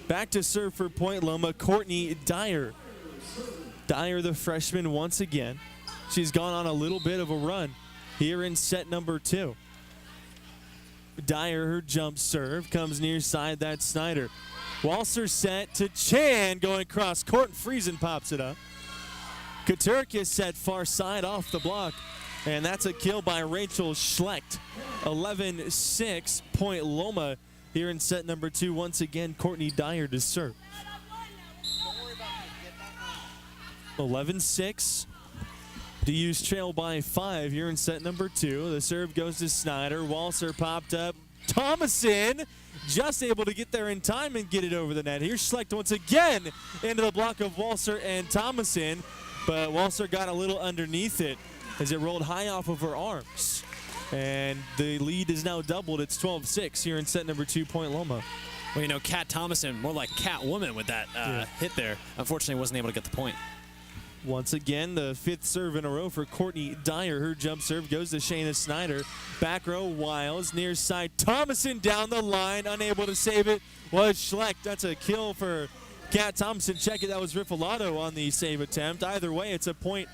Back to serve for Point Loma, Courtney Dyer. Dyer, the freshman, once again. She's gone on a little bit of a run here in set number 2. Dyer, her jump serve, comes near side, that's Snyder. Walser set to Chan, going across court, and Friesen pops it up. Katurkis set far side off the block, and that's a kill by Rachel Schlecht. 11-6 Point Loma here in set number 2. Once again, Courtney Dyer to serve. 11-6. DU's trail by 5 here in set number 2. The serve goes to Snyder. Walser popped up. Thomason just able to get there in time and get it over the net. Here's Schlecht once again into the block of Walser and Thomason. But Walser got a little underneath it as it rolled high off of her arms. And the lead is now doubled. It's 12-6 here in set number 2, Point Loma.
Well, you know, Kat Thomason, more like Catwoman with that hit there. Unfortunately, wasn't able to get the point.
Once again, the 5th serve in a row for Courtney Dyer. Her jump serve goes to Shayna Snyder. Back row, Wiles. Near side, Thomason down the line. Unable to save it was Schlecht. That's a kill for Kat Thompson. Check it, that was Riffalato on the save attempt. Either way, it's a point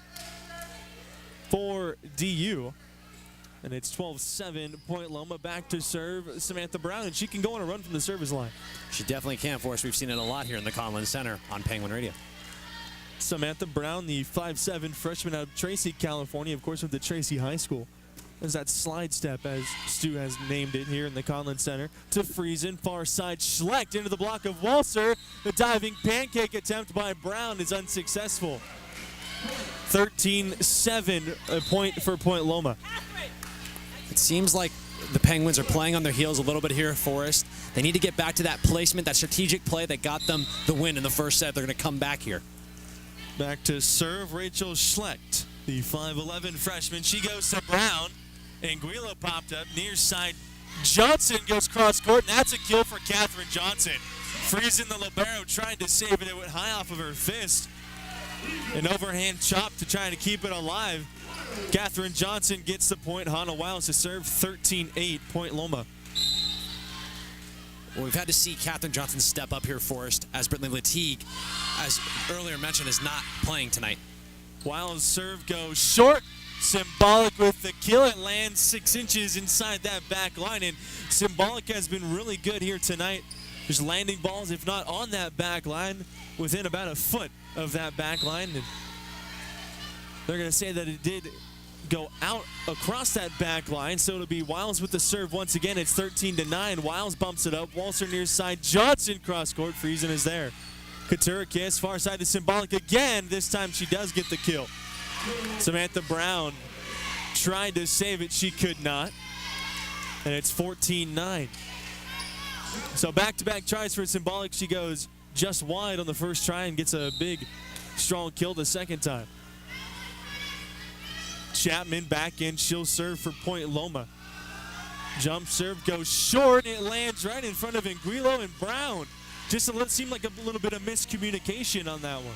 for DU. And it's 12-7 Point Loma. Back to serve Samantha Brown, and she can go on a run from the service line.
She definitely can for us. We've seen it a lot here in the Conlon Center on Penguin Radio.
Samantha Brown, the 5'7" freshman out of Tracy, California, of course, with the Tracy High School. There's that slide step, as Stu has named it here in the Conlon Center. To Friesen, far side, Schlecht into the block of Walser. The diving pancake attempt by Brown is unsuccessful. 13-7, a point for Point Loma.
It seems like the Penguins are playing on their heels a little bit here, Forrest. They need to get back to that placement, that strategic play that got them the win in the first set. They're going to come back here.
Back to serve, Rachel Schlecht, the 5'11" freshman. She goes to Brown. Anguilla popped up near side. Johnson goes cross court, and that's a kill for Catherine Johnson. Friesen, the libero, tried to save it. It went high off of her fist. An overhand chop to try to keep it alive. Catherine Johnson gets the point. Hannah Wiles to serve. 13-8 Point Loma.
Well, we've had to see Catherine Johnson step up here, Forrest, as Brittany Latigue, as earlier mentioned, is not playing tonight.
Wiles' serve goes short. Symbolic with the kill. It lands 6 inches inside that back line, and Symbolic has been really good here tonight. Just landing balls, if not on that back line, within about a foot of that back line. And they're going to say that it did go out across that back line, so it'll be Wiles with the serve once again. It's 13-9. Wiles bumps it up. Walser near side. Johnson cross court. Friesen is there. Katurkis far side to Symbolic again. This time she does get the kill. Samantha Brown tried to save it. She could not. And it's 14-9. So back-to-back tries for Symbolic. She goes just wide on the first try and gets a big, strong kill the second time. Chapman back in. She'll serve for Point Loma. Jump serve goes short. It lands right in front of Anguillo and Brown. Just seemed like a little bit of miscommunication on that one.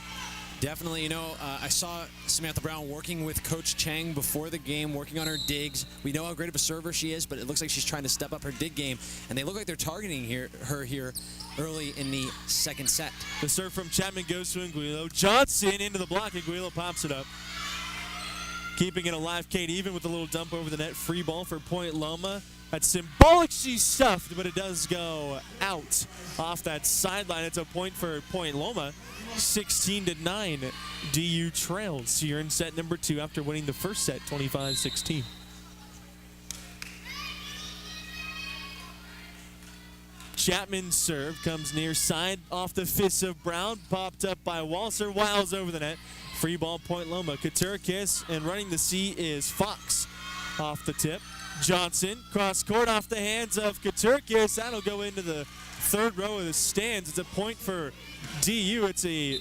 Definitely. I saw Samantha Brown working with Coach Chang before the game, working on her digs. We know how great of a server she is, but it looks like she's trying to step up her dig game, and they look like they're targeting her here early in the second set.
The serve from Chapman goes to Anguillo. Johnson into the block. Anguillo pops it up. Keeping it alive, Kate, even with a little dump over the net. Free ball for Point Loma. That's symbolic. She's stuffed, but it does go out off that sideline. It's a point for Point Loma. 16-9. DU trails here in set number 2 after winning the first set 25-16. Chapman's serve comes near side off the fists of Brown. Popped up by Walser. Wiles over the net. Free ball, Point Loma. Katurkis, and running the C is Fox off the tip. Johnson, cross court off the hands of Katurkis. That'll go into the third row of the stands. It's a point for DU. It's a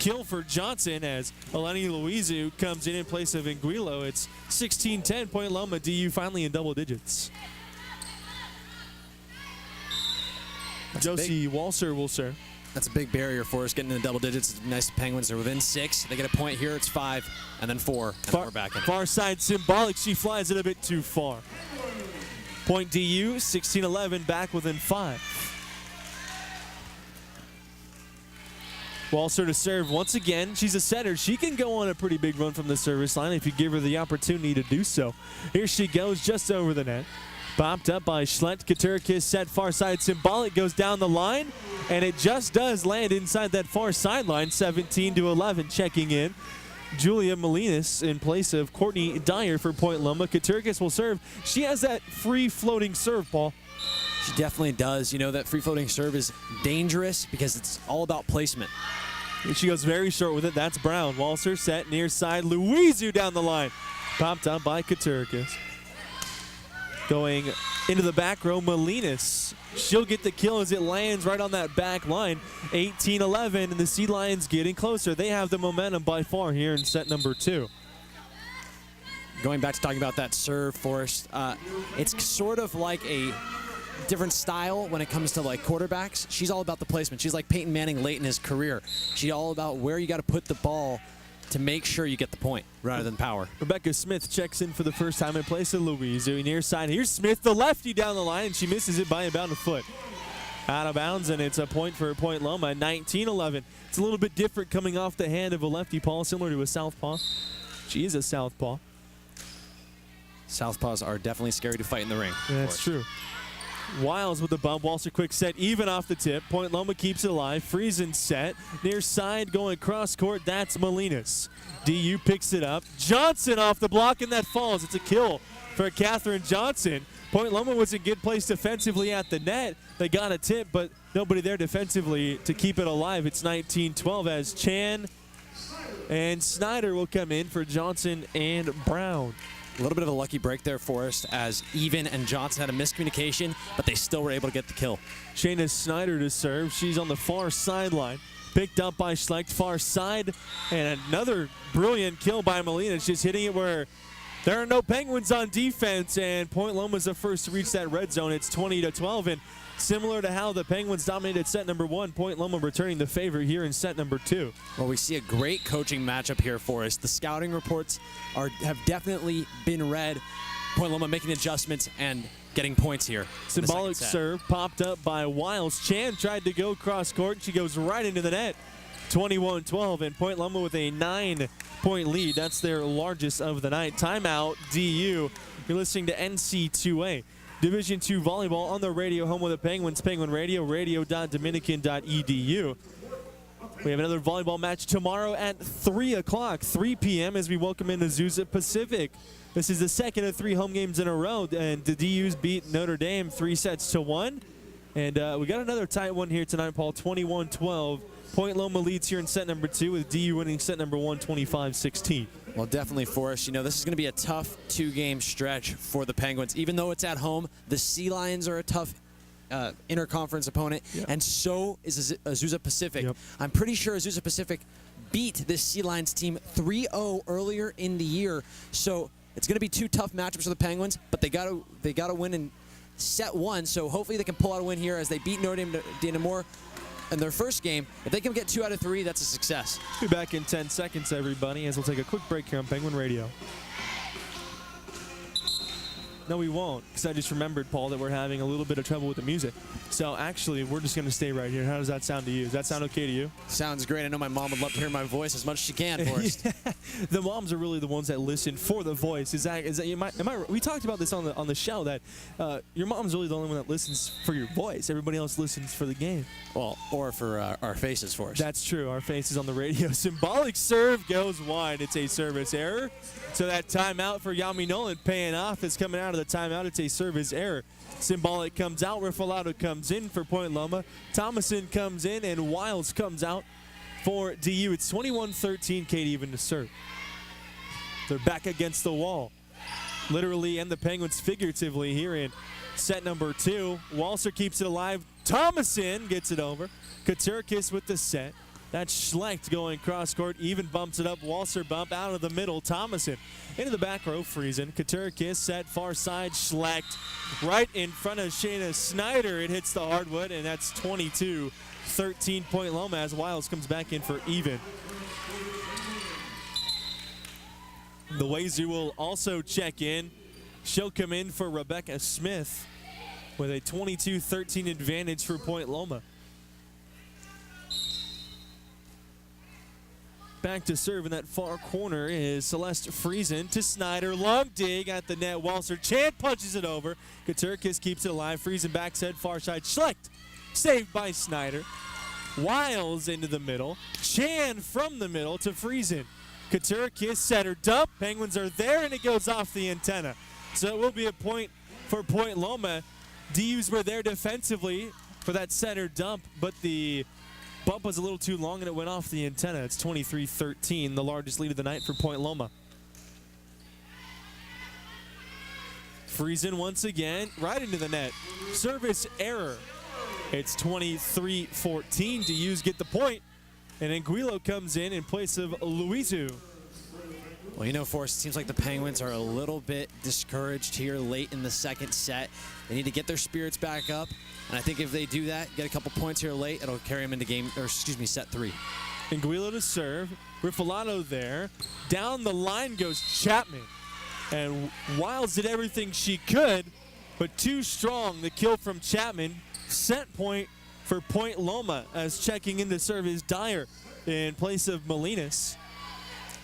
kill for Johnson as Eleni Luizu comes in place of Anguillo. It's 16-10. Point Loma. DU finally in double digits. Josie Walser will serve.
That's a big barrier for us, getting in the double digits. Nice Penguins are within 6. They get a point here. It's 5, and then 4, and we're back in it.
Far side symbolic. She flies it a bit too far. Point DU, 16-11, back within 5. Walser to serve once again. She's a setter. She can go on a pretty big run from the service line if you give her the opportunity to do so. Here she goes, just over the net. Popped up by Schlett. Katurkis set far side. Symbolic goes down the line, and it just does land inside that far sideline. 17-11 checking in. Julia Molinas in place of Courtney Dyer for Point Loma. Katurkis will serve. She has that free floating serve, Paul.
She definitely does. That free floating serve is dangerous because it's all about placement.
And she goes very short with it. That's Brown. Walser set near side. Luizu down the line. Popped up by Katurkis. Going into the back row, Molinas. She'll get the kill as it lands right on that back line. 18-11, and the Sea Lions getting closer. They have the momentum by far here in set number 2.
Going back to talking about that serve, Forrest, it's sort of like a different style when it comes to like quarterbacks. She's all about the placement. She's like Peyton Manning late in his career. She's all about where you got to put the ball to make sure you get the point rather than power.
Rebecca Smith checks in for the first time in place of Louise. Near side. Here's Smith, the lefty down the line, and she misses it by about a foot. Out of bounds, and it's a point for Point Loma. 19-11. It's a little bit different coming off the hand of a lefty, Paul, similar to a southpaw. She is a southpaw.
Southpaws are definitely scary to fight in the ring.
Yeah, that's true. Wiles with the bump. Walser quick set, even off the tip. Point Loma keeps it alive. Friesen set. Near side going cross court. That's Molinas. DU picks it up. Johnson off the block, and that falls. It's a kill for Catherine Johnson. Point Loma was in good place defensively at the net. They got a tip, but nobody there defensively to keep it alive. It's 19-12 as Chan and Snyder will come in for Johnson and Brown.
A little bit of a lucky break there for us as Even and Johnson had a miscommunication, but they still were able to get the kill.
Shayna Snyder to serve. She's on the far sideline. Picked up by Schlecht, far side. And another brilliant kill by Molina. She's hitting it where there are no Penguins on defense, and Point Loma's the first to reach that red zone. It's 20-12, and similar to how the Penguins dominated set number 1, Point Loma returning the favor here in set number 2.
Well, we see a great coaching matchup here for us. The scouting reports have definitely been read. Point Loma making adjustments and getting points here.
Symbolic serve popped up by Wiles. Chan tried to go cross court. She goes right into the net. 21-12, and Point Loma with a 9-point lead. That's their largest of the night. Timeout, DU. You're listening to NC2A. Division II volleyball on the radio, home of the Penguins. Penguin Radio, radio.dominican.edu. We have another volleyball match tomorrow at 3 o'clock, 3 p.m. as we welcome in Azusa Pacific. This is the second of 3 home games in a row, and the DUs beat Notre Dame 3-1. And we got another tight one here tonight, Paul, 21-12. Point Loma leads here in set number 2 with DU winning set number 1, 25-16.
Well, definitely for us. This is going to be a tough 2-game stretch for the Penguins. Even though it's at home, the Sea Lions are a tough interconference opponent, and so is Azusa Pacific.
Yep.
I'm pretty sure Azusa Pacific beat this Sea Lions team 3-0 earlier in the year. So it's going to be 2 tough matchups for the Penguins, but they got to win in set 1. So hopefully they can pull out a win here as they beat Notre Dame more. in their first game. If they can get 2 out of 3, that's a success.
Be back in 10 seconds, everybody, as we'll take a quick break here on Penguin Radio. No, we won't, because I just remembered, Paul, that we're having a little bit of trouble with the music. So actually, we're just going to stay right here. How does that sound to you? Does that sound okay to you?
Sounds great. I know my mom would love to hear my voice as much as she can for us.
Yeah. The moms are really the ones that listen for the voice. Is that we talked about this on the show that your mom's really the only one that listens for your voice. Everybody else listens for the game.
Well, or for our faces for us.
That's true. Our faces on the radio. Symbolic serve goes wide. It's a service error. So that timeout for Yami Nolan paying off is coming out of the timeout. It's a service error. Symbolic comes out. Rifalado comes in for Point Loma. Thomason comes in, and Wiles comes out for DU. It's 21-13, Kate even to serve. They're back against the wall, literally and the Penguins figuratively here in set number 2. Walser keeps it alive. Thomason gets it over. Katurkis with the set. That's Schlecht going cross court, even bumps it up. Walser bump out of the middle. Thomason into the back row, Friesen. Katurkis set far side. Schlecht right in front of Shayna Snyder. It hits the hardwood, and that's 22-13 Point Loma as Wiles comes back in for even. The Wazer will also check in. She'll come in for Rebecca Smith with a 22-13 advantage for Point Loma. Back to serve in that far corner is Celeste Friesen to Snyder. Long dig at the net. Walser Chan punches it over. Katurkis keeps it alive. Friesen backside far side. Schlecht saved by Snyder. Wiles into the middle. Chan from the middle to Friesen. Katurkis setter dump. Penguins are there, and it goes off the antenna. So it will be a point for Point Loma. DUs were there defensively for that center dump, but the bump was a little too long and it went off the antenna. It's 23-13, the largest lead of the night for Point Loma. Friesen once again, right into the net. Service error. It's 23-14. DUs get the point, and Anguilo comes in place of Luizu.
Well, you know, Forrest, it seems like the Penguins are a little bit discouraged here late in the second set. They need to get their spirits back up, and I think if they do that, get a couple points here late, it'll carry them into set 3.
Anguilo to serve. Rifalado there. Down the line goes Chapman. And Wiles did everything she could, but too strong. The kill from Chapman. Set point for Point Loma as checking in to serve is Dyer in place of Molinas.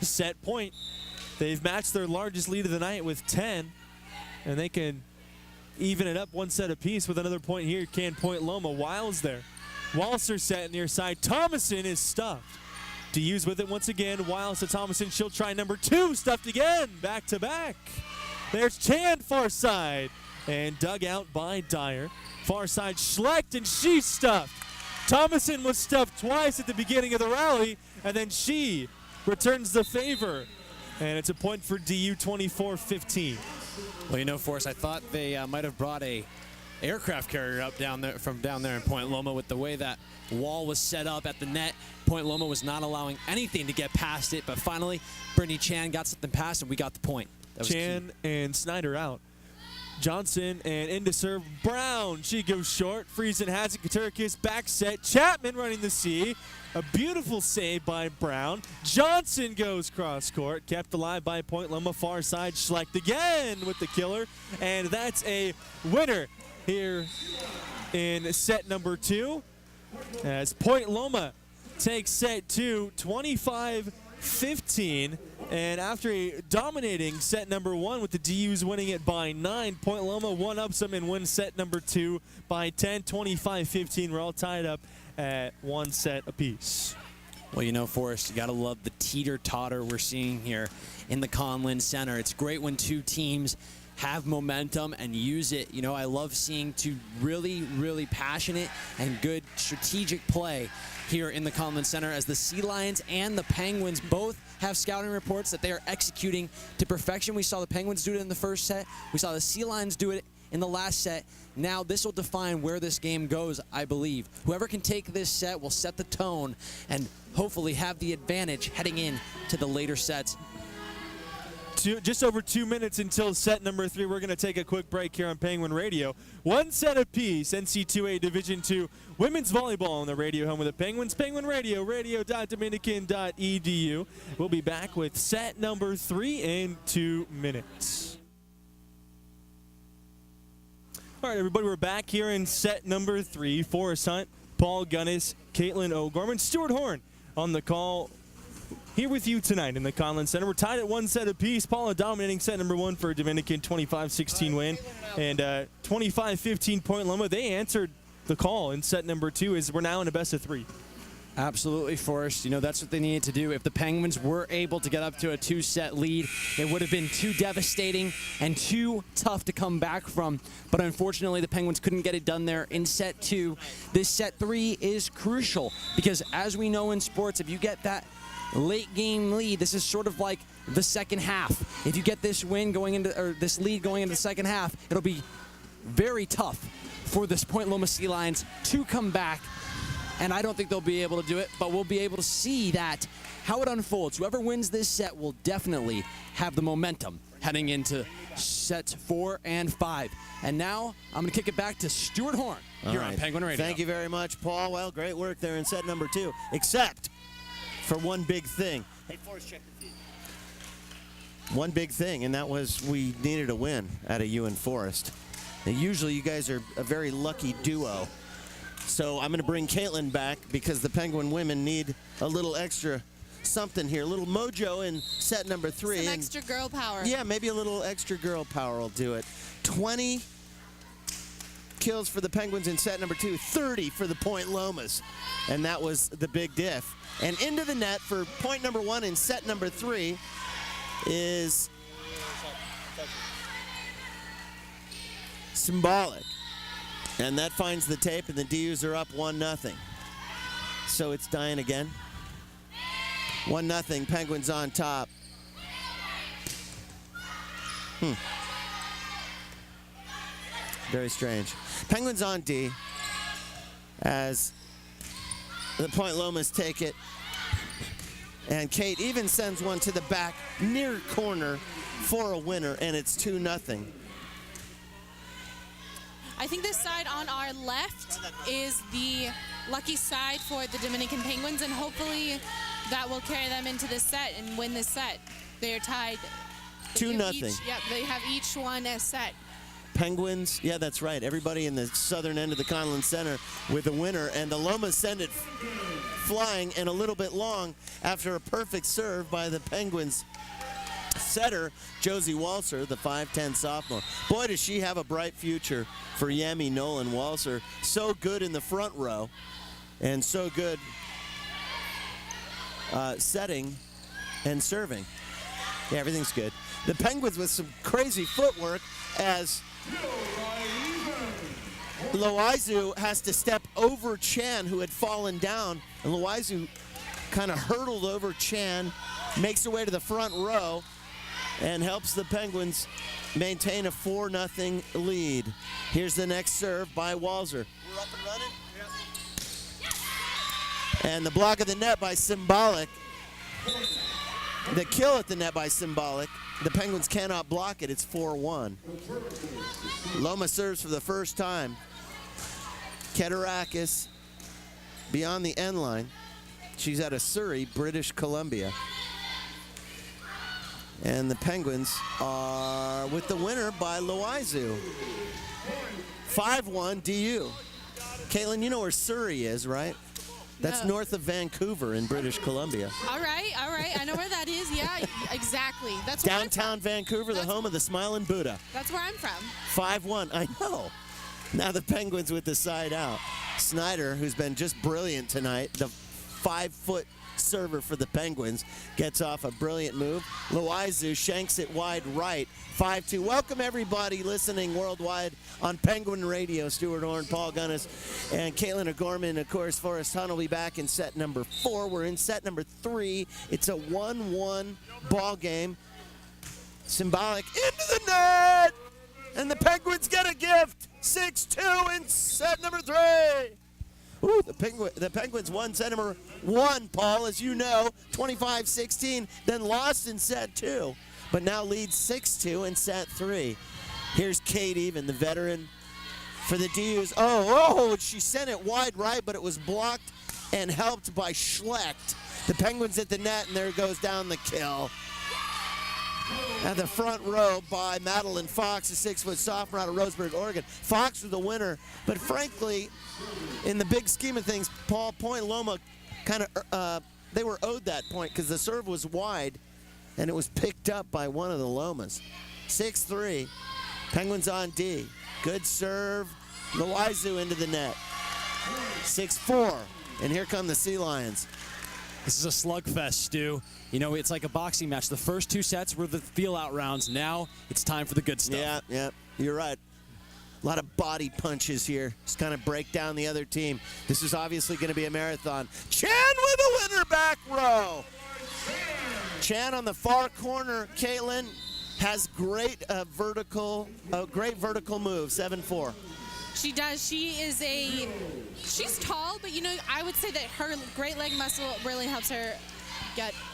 Set point. They've matched their largest lead of the night with 10, and they can even it up one set apiece with another point here. Can Point Loma. Wiles there. Walser set near side. Thomason is stuffed. DU's with it once again. Wiles to Thomason. She'll try number 2. Stuffed again. Back to back. There's Chan far side. And dug out by Dyer. Far side Schlecht, and she's stuffed. Thomason was stuffed twice at the beginning of the rally, and then she returns the favor. And it's a point for DU, 24-15.
Well, you know, Forrest, I thought they might have brought a aircraft carrier up down there in Point Loma with the way that wall was set up at the net. Point Loma was not allowing anything to get past it, but finally, Brittany Chan got something past, and we got the point. That was
Chan
key.
and Snyder out. Johnson and into serve. Brown, she goes short. Friesen has it. Katurkis back set. Chapman running the C. A beautiful save by Brown. Johnson goes cross court. Kept alive by Point Loma. Far side. Schlecht again with the killer. And that's a winner here in set number 2. As Point Loma takes set 2, 25-15. And after a dominating set number 1 with the DUs winning it by 9, Point Loma one-ups them and wins set number 2 by 10, 25-15. We're all tied up at 1 set apiece.
Well, you know, Forrest, you got to love the teeter-totter we're seeing here in the Conlin Center. It's great when two teams have momentum and use it. You know, I love seeing two really, really passionate and good strategic play here in the Conlin Center as the Sea Lions and the Penguins both have scouting reports that they are executing to perfection. We saw the Penguins do it in the first set. We saw the Sea Lions do it in the last set. Now this will define where this game goes, I believe. Whoever can take this set will set the tone and hopefully have the advantage heading in to the later sets.
just over 2 minutes until set number 3. We're going to take a quick break here on Penguin Radio. One set apiece, NC2A Division II women's volleyball on the radio home of the Penguins. Penguin Radio, radio.dominican.edu. We'll be back with set number 3 in 2 minutes. All right, everybody, we're back here in set number 3. Forrest Hunt, Paul Gunnis, Caitlin O'Gorman, Stuart Horn on the call. Here with you tonight in the Conlin Center. We're tied at 1 set apiece. Paula dominating set number 1 for a Dominican 25-16 win. And 25-15 point Loma. They answered the call in set number 2 as we're now in a best of 3.
Absolutely, Forrest. You know, that's what they needed to do. If the Penguins were able to get up to a 2-set lead, it would have been too devastating and too tough to come back from. But unfortunately, the Penguins couldn't get it done there in set 2. This set 3 is crucial because, as we know in sports, if you get that late game lead, this is sort of like the second half. If you get this win going into, or this lead going into the second half, it'll be very tough for this Point Loma Sea Lions to come back. And I don't think they'll be able to do it, but we'll be able to see that how it unfolds. Whoever wins this set will definitely have the momentum heading into sets 4 and 5. And now I'm going to kick it back to Stuart Horn here on Penguin Radio.
Thank you very much, Paul. Well, great work there in set number 2, except for one big thing.
Hey, Forrest, check the feed.
One big thing, and that was we needed a win out of you and Forrest. And usually you guys are a very lucky duo. So I'm going to bring Caitlin back because the Penguin women need a little extra something here. A little mojo in set number 3.
Some extra girl power.
Yeah, maybe a little extra girl power will do it. 20 kills for the Penguins in set number 2, 30 for the Point Lomas. And that was the big diff. And into the net for point number 1 in set number 3 is Symbolic. And that finds the tape, and the DUs are up 1-0. So it's dying again. 1-0, Penguins on top. Very strange. Penguins on D as the Point Lomas take it. And Kate even sends one to the back near corner for a winner, and it's 2-0.
I think this side on our left is the lucky side for the Dominican Penguins, and hopefully that will carry them into this set and win this set. They are tied.
2-0.
Yep, they have each won a set.
Penguins, yeah, that's right. Everybody in the southern end of the Conlin Center with a winner, and the Lomas send it flying and a little bit long after a perfect serve by the Penguins setter, Josie Walser, the 5'10 sophomore. Boy, does she have a bright future for Yami Nolan Walser. So good in the front row and so good setting and serving. Yeah, everything's good. The Penguins with some crazy footwork as Loizu has to step over Chan, who had fallen down. And Loizu kind of hurdled over Chan, makes her way to the front row, and helps the Penguins maintain a 4-0 lead. Here's the next serve by Walser. We're up and running? Yeah. And the block of the net by Symbolic. The kill at the net by Symbolic. The Penguins cannot block it. It's 4-1. Loma serves for the first time. Keterakis beyond the end line. She's out of Surrey, British Columbia. And the Penguins are with the winner by Loizu. 5-1 DU. Caitlin, you know where Surrey is, right? That's north of Vancouver in British Columbia.
All right. I know where that is. Yeah, exactly. That's where
downtown Vancouver, the home of the Smiling Buddha.
That's where I'm from.
5-1. I know. Now the Penguins with the side out. Snyder, who's been just brilliant tonight, the 5-foot server for the Penguins, gets off a brilliant move. Loizu shanks it wide right. 5-2. Welcome everybody listening worldwide on Penguin Radio. Stuart Horn, Paul Gunnis, and Caitlin O'Gorman. Of course, Forrest Hunt will be back in set number 4. We're in set number 3. It's a 1-1 ball game. Symbolic into the net, and the Penguins get a gift. 6-2 in set number 3. Ooh, the Penguins won set number 1, Paul, as you know, 25-16, then lost in set 2. but now leads 6-2 in set 3. Here's Kate Even, the veteran for the D's. Oh, she sent it wide right, but it was blocked and helped by Schlecht. The Penguins at the net, and there goes down the kill. At the front row by Madeline Fox, a 6-foot sophomore out of Roseburg, Oregon. Fox was the winner, but frankly, in the big scheme of things, Paul, Point Loma kind of, they were owed that point because the serve was wide, and it was picked up by one of the Lomas. 6-3, Penguins on D. Good serve, Loizu into the net. 6-4, and here come the Sea Lions.
This is a slugfest, Stu. You know, it's like a boxing match. The first 2 sets were the feel-out rounds. Now it's time for the good stuff.
Yeah, you're right. A lot of body punches here. Just kind of break down the other team. This is obviously going to be a marathon. Chan with a winner back row. Chan on the far corner. Caitlin has great vertical move. 7-4.
She does. She's tall, but you know, I would say that her great leg muscle really helps her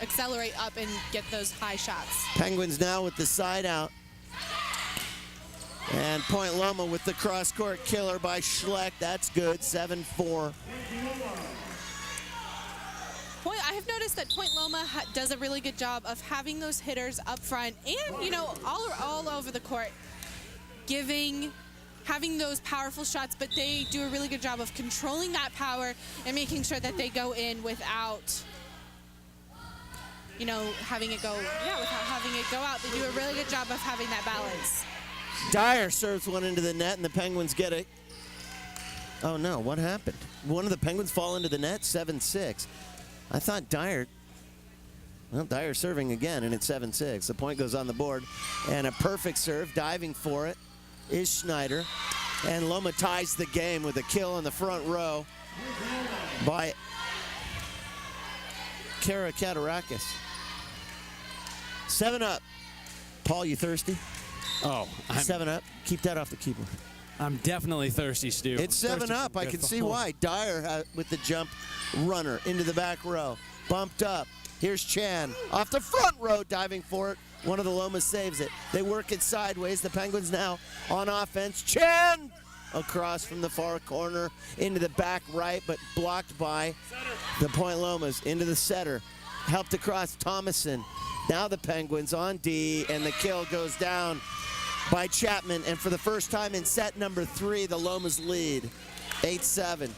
accelerate up and get those high shots.
Penguins now with the side out. And Point Loma with the cross-court killer by Schlecht. That's good, 7-4.
I have noticed that Point Loma does a really good job of having those hitters up front and, you know, all over the court, having those powerful shots, but they do a really good job of controlling that power and making sure that they go in without, you know, having it go out. They do a really good job of having that balance.
Dyer serves one into the net, and the Penguins get it. Oh, no, what happened? One of the Penguins fall into the net, 7-6. I thought Dyer serving again, and it's 7-6. The point goes on the board, and a perfect serve, diving for it, is Schneider. And Loma ties the game with a kill in the front row by Kara Katarakis. 7-up. Paul, you thirsty?
Oh,
7-up. Keep that off the keyboard.
I'm definitely thirsty, Stu.
It's 7-up. I can see why. Dyer with the jump runner into the back row. Bumped up. Here's Chan off the front row, diving for it. One of the Lomas saves it. They work it sideways. The Penguins now on offense. Chan across from the far corner into the back right, but blocked by the Point Lomas into the setter. Helped across Thomason. Now the Penguins on D, and the kill goes down by Chapman. And for the first time in set number 3, the Lomas lead, 8-7.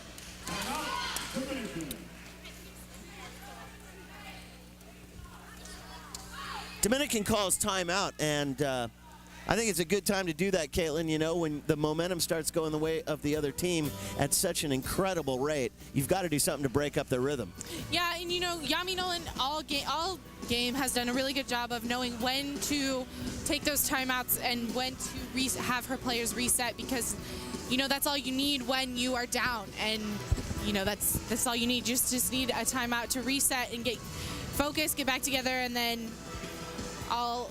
Dominican calls timeout, and I think it's a good time to do that, Caitlin. You know, when the momentum starts going the way of the other team at such an incredible rate, you've got to do something to break up the rhythm.
Yeah, and you know, Yami Nolan all game has done a really good job of knowing when to take those timeouts and when to have her players reset, because, you know, that's all you need when you are down, and you know that's all you need. You just need a timeout to reset and get focused, get back together, and then all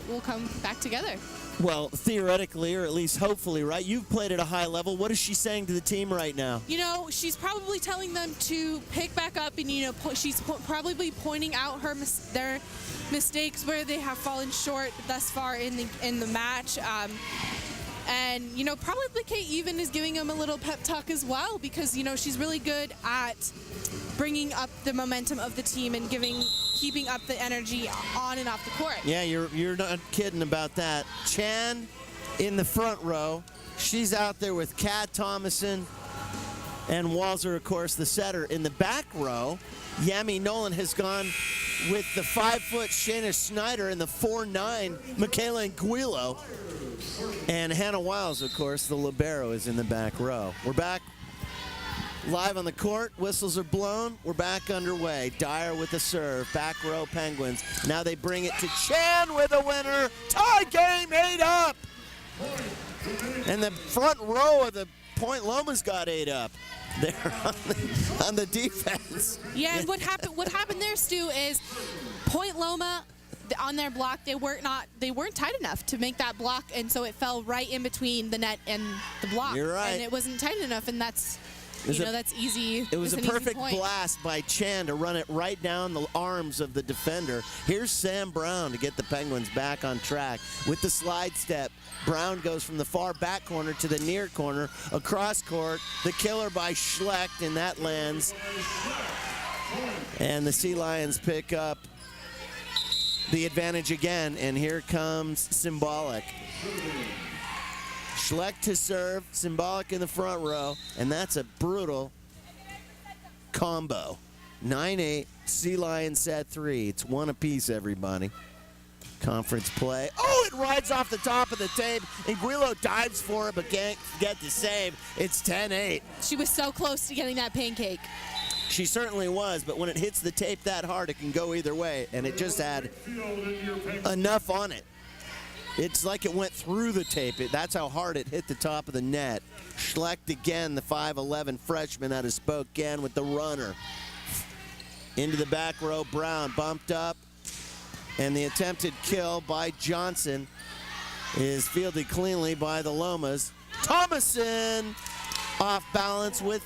will come back together.
Well, theoretically, or at least hopefully, right? You've played at a high level. What is she saying to the team right now?
You know, she's probably telling them to pick back up, and you know, she's probably pointing out their mistakes where they have fallen short thus far in the match. And you know, probably Kate Even is giving them a little pep talk as well, because you know she's really good at bringing up the momentum of the team and keeping up the energy on and off the court.
Yeah, you're not kidding about that. Chan in the front row. She's out there with Kat Thomason and Walzer, of course, the setter. In the back row, Yami Nolan has gone with the 5-foot Shayna Schneider and the 4'9" Michaela Anguilo. And Hannah Wiles, of course, the libero, is in the back row. We're back live on the court. Whistles are blown. We're back underway. Dyer with the serve. Back row Penguins. Now they bring it to Chan with a winner. Tie game, 8 up. And the front row of the Point Loma's got 8 up. They're on the defense.
Yeah, and what happened there, Stu, is Point Loma on their block, they weren't tight enough to make that block, and so it fell right in between the net and the block.
You're right.
And it wasn't tight enough, and that's that's easy.
It was a
It's an easy
perfect
point.
blast by Chan to run it right down the arms of the defender. Here's Sam Brown to get the Penguins back on track with the slide step. Brown goes from the far back corner to the near corner, across court. The killer by Schlecht, and that lands. And the Sea Lions pick up the advantage again, and here comes Symbolic. Schlecht to serve, Symbolic in the front row, and that's a brutal combo. 9-8, Sea Lions set 3. It's one apiece, everybody. Conference play. Oh, it rides off the top of the tape. Anguilo dives for it, but can't get the save. It's 10-8.
She was so close to getting that pancake.
She certainly was, but when it hits the tape that hard, it can go either way, and it just had enough on it. It's like it went through the tape. That's how hard it hit the top of the net. Schlecht again, the 5'11 freshman out of Spokane with the runner. Into the back row, Brown bumped up, and the attempted kill by Johnson is fielded cleanly by the Lomas. Thomason off balance with,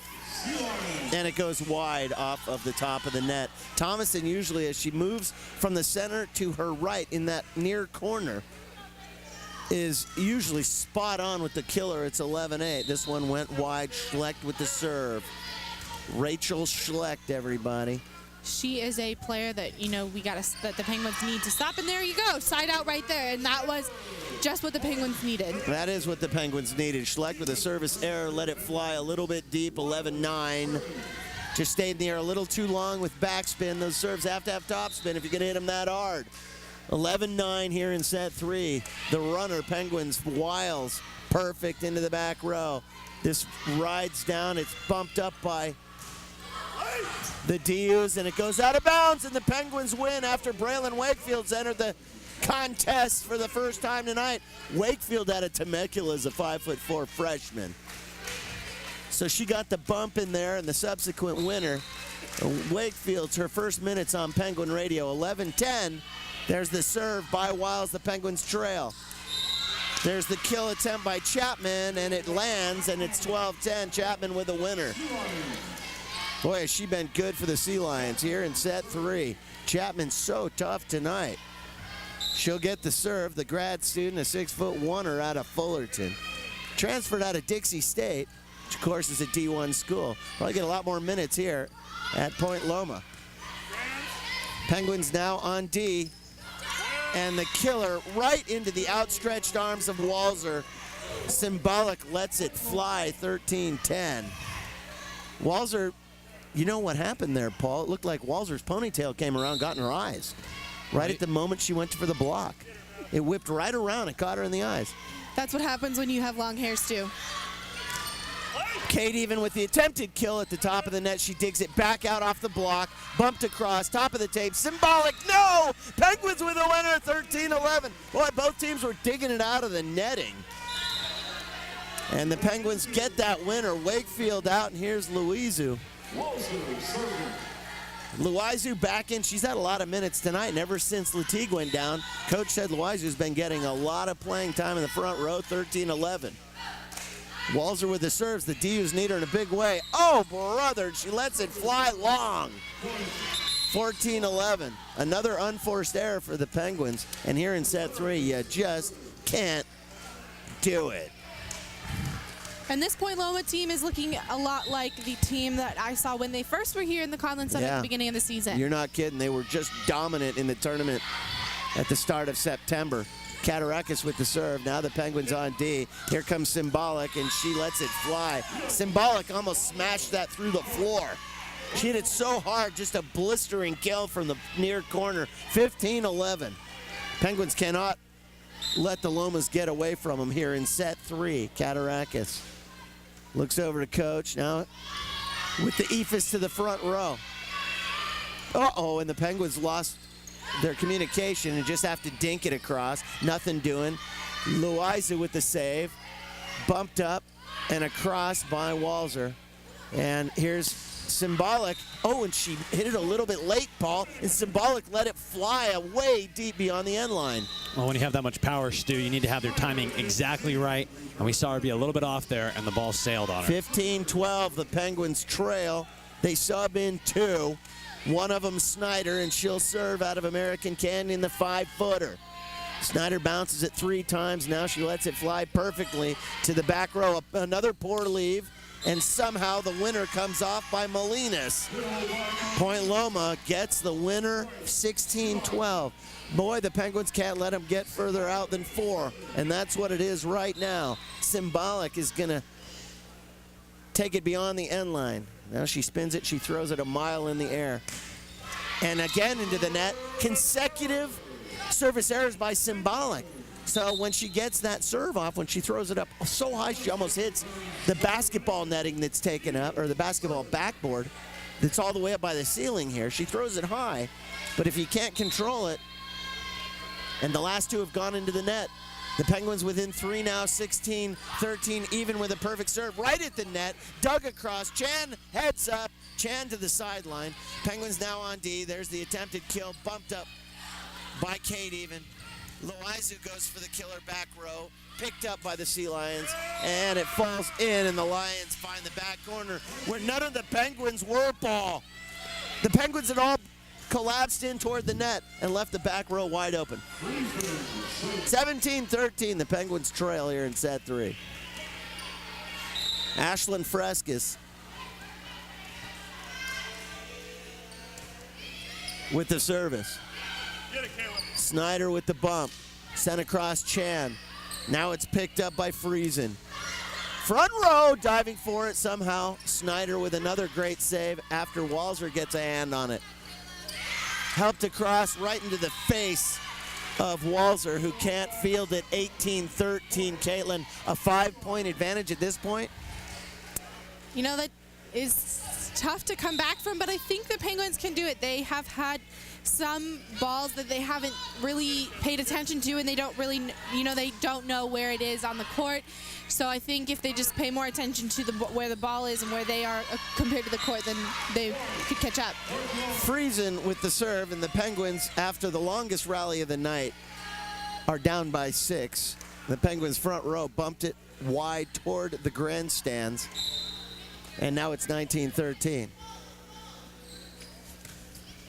and it goes wide off of the top of the net. Thomason usually, as she moves from the center to her right in that near corner, is usually spot on with the killer. It's 11-8. This one went wide. Schlecht with the serve. Rachel Schlecht, everybody.
She is a player that, that the Penguins need to stop. And there you go, side out right there. And that was just what the Penguins needed.
That is what the Penguins needed. Schlecht with a service error, let it fly a little bit deep, 11-9. Just stayed in the air a little too long with backspin. Those serves have to have topspin if you're going to hit them that hard. 11-9 here in set 3. The runner, Penguins, Wiles, perfect into the back row. This rides down. It's bumped up by the DUs, and it goes out of bounds, and the Penguins win after Braylon Wakefield's entered the contest for the first time tonight. Wakefield out of Temecula is a 5'4" freshman. So she got the bump in there, and the subsequent winner, Wakefield's her first minutes on Penguin Radio, 11-10. There's the serve by Wiles, the Penguins trail. There's the kill attempt by Chapman, and it lands, and it's 12-10. Chapman with a winner. Boy, has she been good for the Sea Lions here in set 3. Chapman's so tough tonight. She'll get the serve. The grad student, a 6'1" out of Fullerton. Transferred out of Dixie State, which of course is a D1 school. Probably get a lot more minutes here at Point Loma. Penguins now on D. And the killer right into the outstretched arms of Walser. Symbolic lets it fly, 13-10. Walser, you know what happened there, Paul? It looked like Walser's ponytail came around, got in her eyes. Right at the moment she went for the block. It whipped right around and caught her in the eyes.
That's what happens when you have long hair, Stu.
Kate even with the attempted kill at the top of the net. She digs it back out off the block. Bumped across, top of the tape. Symbolic, no! Penguins with a winner, 13-11. Boy, both teams were digging it out of the netting. And the Penguins get that winner. Wakefield out, and here's Louizu. Louizu back in. She's had a lot of minutes tonight, and ever since Latigue went down, Coach said Louizu's been getting a lot of playing time in the front row, 13-11. Walser with the serves. The DUs need her in a big way. Oh, brother, she lets it fly long. 14-11. Another unforced error for the Penguins. And here in set 3, you just can't do it.
And this Point Loma team is looking a lot like the team that I saw when they first were here in the Conlin Summit at the beginning of the season.
You're not kidding. They were just dominant in the tournament at the start of September. Katarakis with the serve. Now the Penguins on D. Here comes Symbolic, and she lets it fly. Symbolic almost smashed that through the floor. She hit it so hard, just a blistering kill from the near corner. 15-11. Penguins cannot let the Lomas get away from them here in set 3. Katarakis looks over to Coach now with the ephus to the front row. Uh-oh, and the Penguins lost their communication and just have to dink it across. Nothing doing. Louizu with the save. Bumped up and across by Walser. And here's Symbolic. Oh, and she hit it a little bit late, Paul. And Symbolic let it fly away deep beyond the end line.
Well, when you have that much power, Stu, you need to have their timing exactly right. And we saw her be a little bit off there, and the ball sailed on her.
15-12, the Penguins trail. They sub in 2. One of them Snyder, and she'll serve out of American Canyon, the 5-footer. Snyder bounces it 3 times. Now she lets it fly perfectly to the back row. Another poor leave, and somehow the winner comes off by Molinas. Point Loma gets the winner, 16-12. Boy, the Penguins can't let them get further out than 4, and that's what it is right now. Symbolic is going to take it beyond the end line. Now she spins it. She throws it a mile in the air. And again into the net. Consecutive service errors by Symbolic. So when she gets that serve off, when she throws it up so high, she almost hits the basketball netting that's taken up, or the basketball backboard that's all the way up by the ceiling here. She throws it high, but if you can't control it, and the last 2 have gone into the net, the Penguins within 3 now, 16-13, even with a perfect serve right at the net. Dug across. Chan heads up. Chan to the sideline. Penguins now on D. There's the attempted kill, bumped up by Kate even. Loizu goes for the killer back row, picked up by the Sea Lions, and it falls in, and the Lions find the back corner where none of the Penguins were, Paul. The Penguins had all collapsed in toward the net and left the back row wide open. 17-13, the Penguins trail here in set 3. Ashlyn Frescas with the service. Snyder with the bump. Sent across Chan. Now it's picked up by Friesen. Front row diving for it somehow. Snyder with another great save after Walser gets a hand on it. Helped across right into the face of Walser, who can't field it. 18-13, Caitlin. A 5-point advantage at this point.
You know, that is tough to come back from, but I think the Penguins can do it. They have had some balls that they haven't really paid attention to, and they don't really, they don't know where it is on the court. So I think if they just pay more attention to where the ball is and where they are compared to the court, then they could catch up.
Friesen with the serve, and the Penguins, after the longest rally of the night, are down by 6. The Penguins front row bumped it wide toward the grandstands, and now it's 19-13.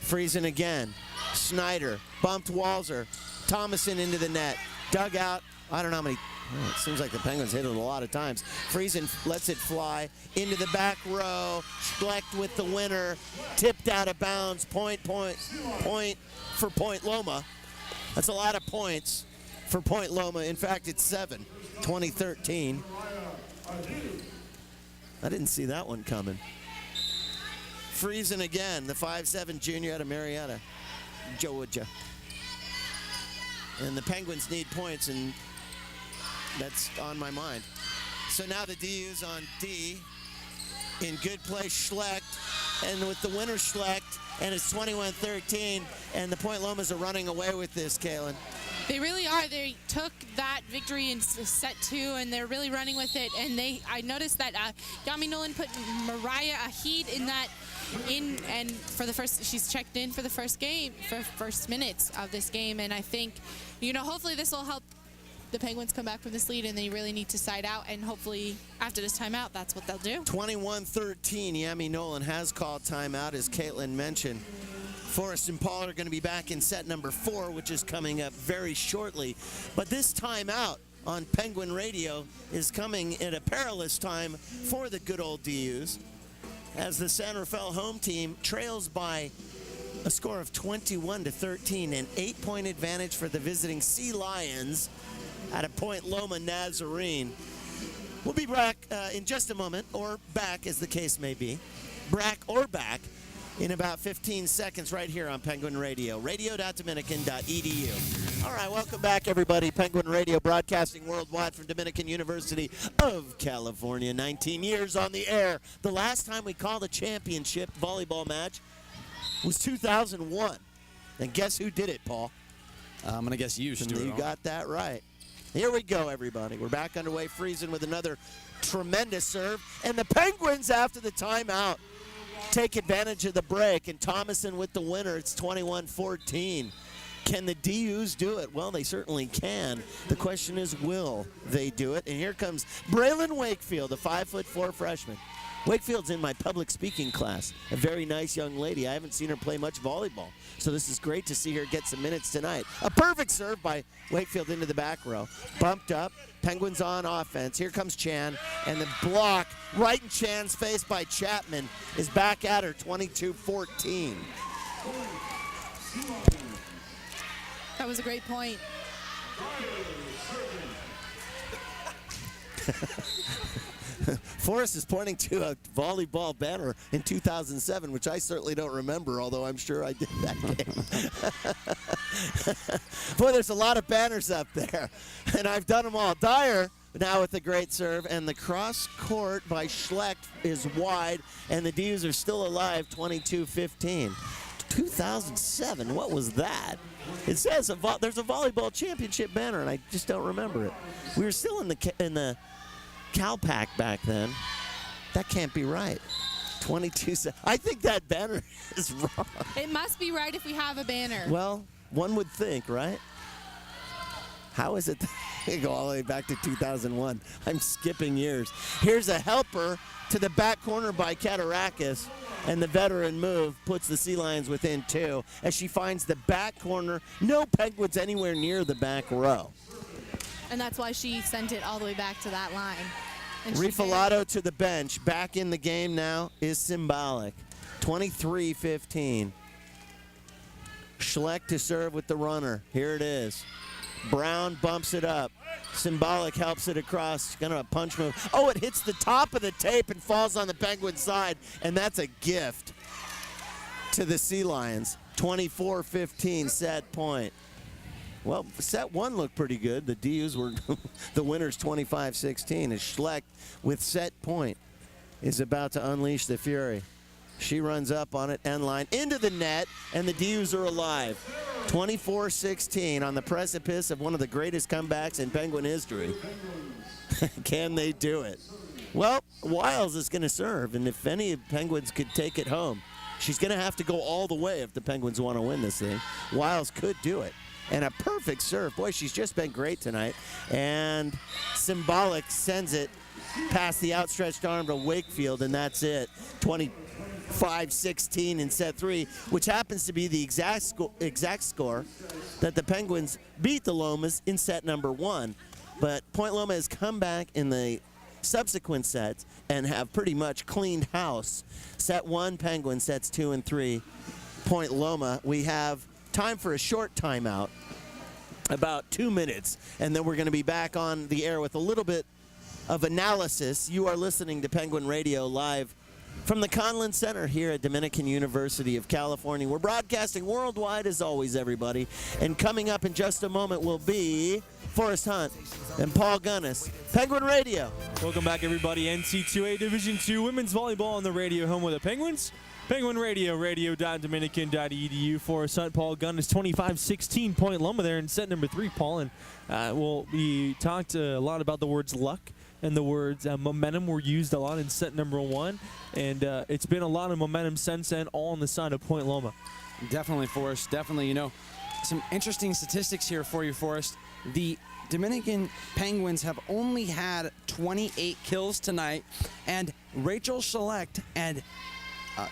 Friesen again. Snyder bumped Walser. Thomason into the net. Dug out. I don't know how many. Oh, it seems like the Penguins hit it a lot of times. Friesen lets it fly into the back row. Schlecht with the winner. Tipped out of bounds. Point for Point Loma. That's a lot of points for Point Loma. In fact, it's 7. 2013. I didn't see that one coming. Friesen again, the 5'7" junior out of Marietta, Georgia. And the Penguins need points, and that's on my mind. So now the DU's on D. In good play, Schlecht. And with the winner, Schlecht, and it's 21-13, and the Point Lomas are running away with this, Kaylin.
They really are. They took that victory in set 2, and they're really running with it. And I noticed that Yami Nolan put Mariah Ahid and for the first, she's checked in for the first minutes of this game. And I think, hopefully this will help the Penguins come back from this lead, and they really need to side out, and hopefully after this timeout, that's what they'll do.
21-13, Yami Nolan has called timeout, as Caitlin mentioned. Forrest and Paul are going to be back in set number 4, which is coming up very shortly. But this timeout on Penguin Radio is coming at a perilous time for the good old DUs, as the San Rafael home team trails by a score of 21-13, an 8-point advantage for the visiting Sea Lions at a Point Loma Nazarene. We'll be back in just a moment, or back as the case may be. Back in about 15 seconds right here on Penguin Radio, radio.dominican.edu. All right, welcome back, everybody. Penguin Radio broadcasting worldwide from Dominican University of California. 19 years on the air. The last time we called a championship volleyball match was 2001. And guess who did it, Paul?
I'm going to guess you, Stuart.
You got that right. Here we go, everybody. We're back underway. Friesen with another tremendous serve. And the Penguins, after the timeout, take advantage of the break, and Thomason with the winner. It's 21-14. Can the DUs do it? Well, they certainly can. The question is, will they do it? And here comes Braylon Wakefield, a 5'4" freshman. Wakefield's in my public speaking class, a very nice young lady. I haven't seen her play much volleyball, so this is great to see her get some minutes tonight. A perfect serve by Wakefield into the back row. Bumped up, Penguins on offense. Here comes Chan, and the block right in Chan's face by Chapman is back at her, 22-14.
That was a great point.
Forrest is pointing to a volleyball banner in 2007, which I certainly don't remember, although I'm sure I did that game. Boy, there's a lot of banners up there, and I've done them all. Dyer now with a great serve, and the cross court by Schlecht is wide, and the D's are still alive, 22-15. 2007, what was that? It says there's a volleyball championship banner, and I just don't remember it. We were still in the Calpac back then. That can't be right. 22. I think that banner is wrong.
It must be right if we have a banner.
Well, one would think, right? How is it? Go all the way back to 2001. I'm skipping years. Here's a helper to the back corner by Katarakis, and the veteran move puts the Sea Lions within 2 as she finds the back corner. No Penguins anywhere near the back row.
And that's why she sent it all the way back to that line.
Rifalato to the bench. Back in the game now is Symbolic. 23-15. Schlecht to serve with the runner. Here it is. Brown bumps it up. Symbolic helps it across. Kind of a punch move. Oh, it hits the top of the tape and falls on the Penguin side. And that's a gift to the Sea Lions. 24-15 set point. Well, set 1 looked pretty good. The DUs were the winners 25-16. As Schlecht with set point is about to unleash the fury. She runs up on it, end line, into the net, and the DUs are alive. 24-16 on the precipice of one of the greatest comebacks in Penguin history. Can they do it? Well, Wiles is going to serve, and if any Penguins could take it home, she's going to have to go all the way if the Penguins want to win this thing. Wiles could do it. And a perfect serve. Boy, she's just been great tonight. And Symbolic sends it past the outstretched arm to Wakefield, and that's it. 25-16 in set 3, which happens to be the exact score that the Penguins beat the Lomas in set number 1. But Point Loma has come back in the subsequent sets and have pretty much cleaned house. Set 1, Penguins. Sets 2 and 3, Point Loma. We have time for a short timeout, about 2 minutes, and then we're going to be back on the air with a little bit of analysis. You are listening to Penguin Radio live from the Conlin Center here at Dominican University of California. We're broadcasting worldwide as always, everybody, and coming up in just a moment will be Forrest Hunt and Paul Gunnis. Penguin Radio.
Welcome back, everybody. NC2A Division II Women's Volleyball on the radio, home with the Penguins. Penguin Radio, radio.dominican.edu. Forrest Hunt, Paul Gunnis, 25-16 Point Loma there in set number 3, Paul. And we talked a lot about the words luck, and the words momentum were used a lot in set number 1. And it's been a lot of momentum since then, all on the side of Point Loma.
Definitely, Forrest. Definitely. You know, some interesting statistics here for you, Forrest. The Dominican Penguins have only had 28 kills tonight, and Rachel Schlecht and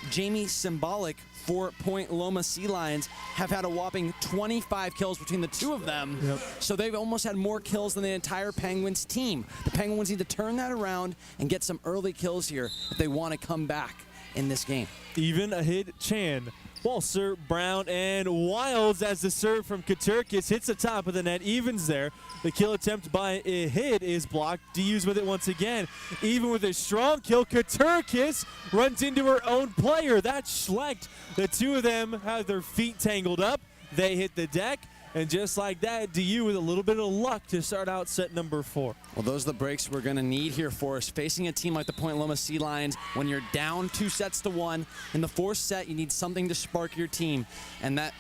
Jamie Symbolic for Point Loma Sea Lions have had a whopping 25 kills between the two of them. Yep. So they've almost had more kills than the entire Penguins team. The Penguins need to turn that around and get some early kills here if they want to come back in this game.
Even a hit Chan. Walser, Brown, and Wiles as the serve from Katurkis hits the top of the net, evens there. The kill attempt by Ihid is blocked. DU's with it once again. Even with a strong kill, Katurkis runs into her own player. That's Schlecht. The two of them have their feet tangled up. They hit the deck. And just like that, DU with a little bit of luck to start out set number 4.
Well, those are the breaks we're going to need here for us. Facing a team like the Point Loma Sea Lions, when you're down 2-1, in the 4th set, you need something to spark your team. And that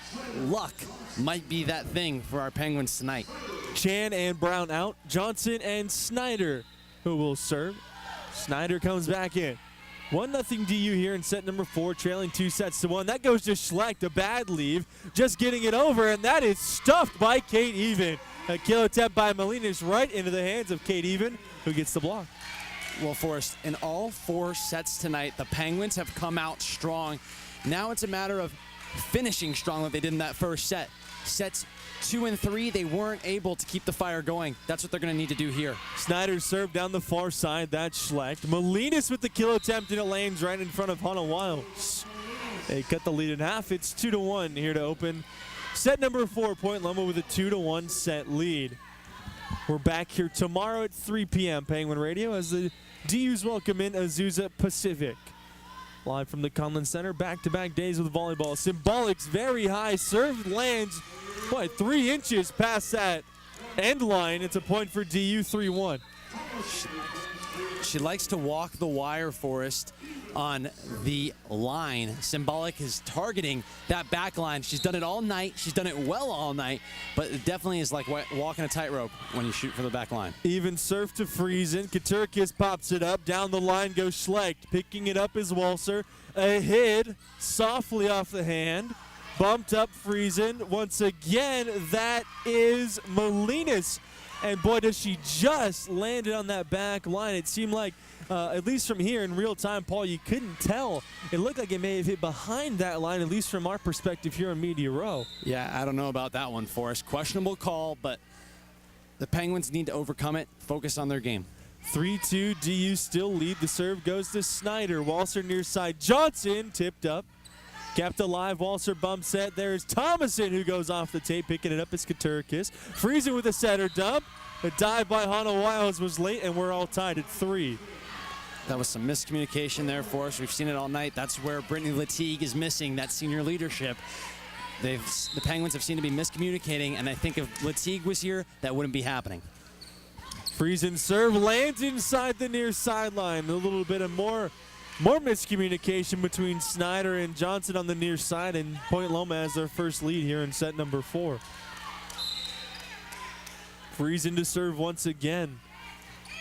luck might be that thing for our Penguins tonight.
Chan and Brown out. Johnson and Snyder, who will serve. Snyder comes back in. 1-0 DU here in set number 4, trailing 2-1. That goes to Schlecht, a bad leave, just getting it over, and that is stuffed by Kate Even. A kill attempt by Molinas right into the hands of Kate Even, who gets the block.
Well, Forrest, in all 4 sets tonight, the Penguins have come out strong. Now it's a matter of finishing strong like they did in that first set. Sets 2 and 3, they weren't able to keep the fire going. That's what they're going to need to do here.
Snyder served down the far side. That's Schlecht. Molinas with the kill attempt, and it lands right in front of Hannah Wiles. They cut the lead in half. It's 2-1 here to open set number 4. Point Loma with a 2-1 set lead. We're back here tomorrow at 3 p.m. Penguin Radio as the DUs welcome in Azusa Pacific. Live from the Conlin Center, back-to-back days with volleyball. Symbolic's very high serve lands, 3 inches past that end line. It's a point for DU, 3-1.
She likes to walk the wire, Forrest, on the line. Symbolic is targeting that back line. She's done it all night. She's done it well all night, but it definitely is like walking a tightrope when you shoot for the back line.
Even serve to Friesen. Katurkis pops it up. Down the line goes Schlecht. Picking it up is Walser. A hit softly off the hand. Bumped up Friesen. Once again, that is Molinas. And boy, does she just land it on that back line. It seemed like, at least from here in real time, Paul, you couldn't tell. It looked like it may have hit behind that line, at least from our perspective here in Media Row.
Yeah, I don't know about that one, Forrest. Questionable call, but the Penguins need to overcome it, focus on their game.
3-2, DU still lead. The serve goes to Snyder. Walser near side. Johnson tipped up. Kept alive, Walser bumps set. There's Thomason who goes off the tape, picking it up as Katurkis. Friesen with a setter dump. A dive by Hannah Wiles was late, and we're all tied at 3.
That was some miscommunication there for us. We've seen it all night. That's where Brittany Latigue is missing, that senior leadership. The Penguins have seemed to be miscommunicating, and I think if Latigue was here, that wouldn't be happening.
Friesen serve lands inside the near sideline. A little bit of more miscommunication between Snyder and Johnson on the near side, and Point Loma has their first lead here in set number 4. Friesen to serve once again.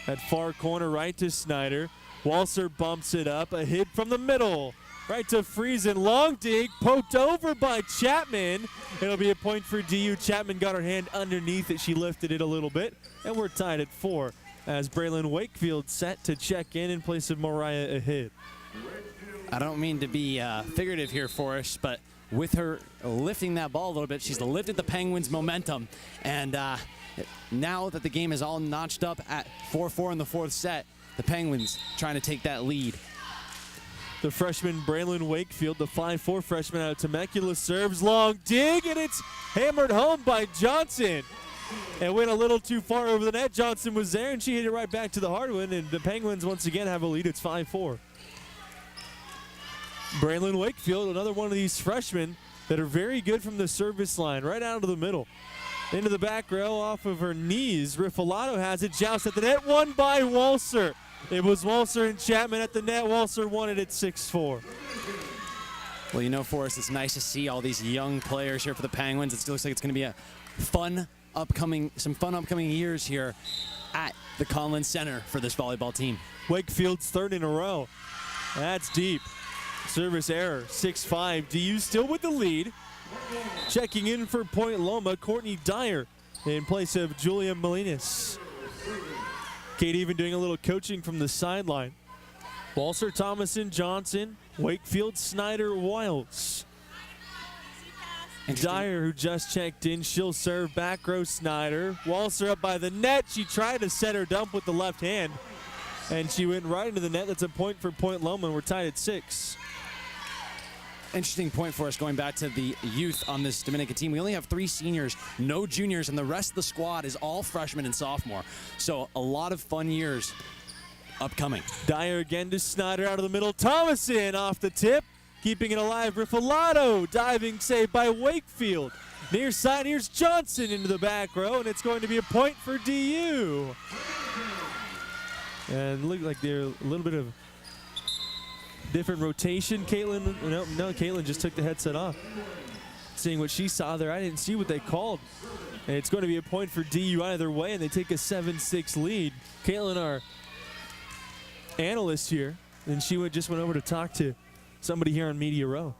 At far corner right to Snyder. Walser bumps it up. A hit from the middle. Right to Friesen. Long dig. Poked over by Chapman. It'll be a point for DU. Chapman got her hand underneath it. She lifted it a little bit. And we're tied at 4. As Braylon Wakefield set to check in place of Mariah Ahid.
I don't mean to be figurative here, Forrest, but with her lifting that ball a little bit, she's lifted the Penguins' momentum. And now that the game is all notched up at 4-4 in the 4th set, the Penguins trying to take that lead.
The freshman Braylon Wakefield, the 5'4 freshman out of Temecula, serves long dig, and it's hammered home by Johnson. And went a little too far over the net. Johnson was there, and she hit it right back to the hardwood, and the Penguins once again have a lead. It's 5-4. Braylon Wakefield, another one of these freshmen that are very good from the service line, right out of the middle. Into the back row, off of her knees. Riffolato has it, joust at the net, won by Walser. It was Walser and Chapman at the net. Walser won it at 6-4.
Well, you know, Forrest, it's nice to see all these young players here for the Penguins. It looks like it's going to be a fun upcoming years here at the Conlin Center for this volleyball team.
Wakefield's 3rd in a row. That's deep. Service error, 6-5. DU still with the lead. Checking in for Point Loma, Courtney Dyer in place of Julia Molinas. Kate even doing a little coaching from the sideline. Walser, Thomason, Johnson, Wakefield, Snyder, Wiles. Dyer, who just checked in, she'll serve back row Snyder. Walser up by the net. She tried to set her dump with the left hand, and she went right into the net. That's a point for Point Loma, and we're tied at 6.
Interesting point for us going back to the youth on this Dominican team. We only have 3 seniors, no juniors, and the rest of the squad is all freshmen and sophomore. So a lot of fun years upcoming.
Dyer again to Snyder out of the middle. Thomason off the tip, keeping it alive. Riffolato diving save by Wakefield. Near side, here's Johnson into the back row, and it's going to be a point for DU. And it looked like they're a little bit of different rotation. Caitlin, no, Caitlin just took the headset off. Seeing what she saw there, I didn't see what they called. And it's going to be a point for DU either way, and they take a 7-6 lead. Caitlin, our analyst here, And she just went over to talk to somebody here on Media Row.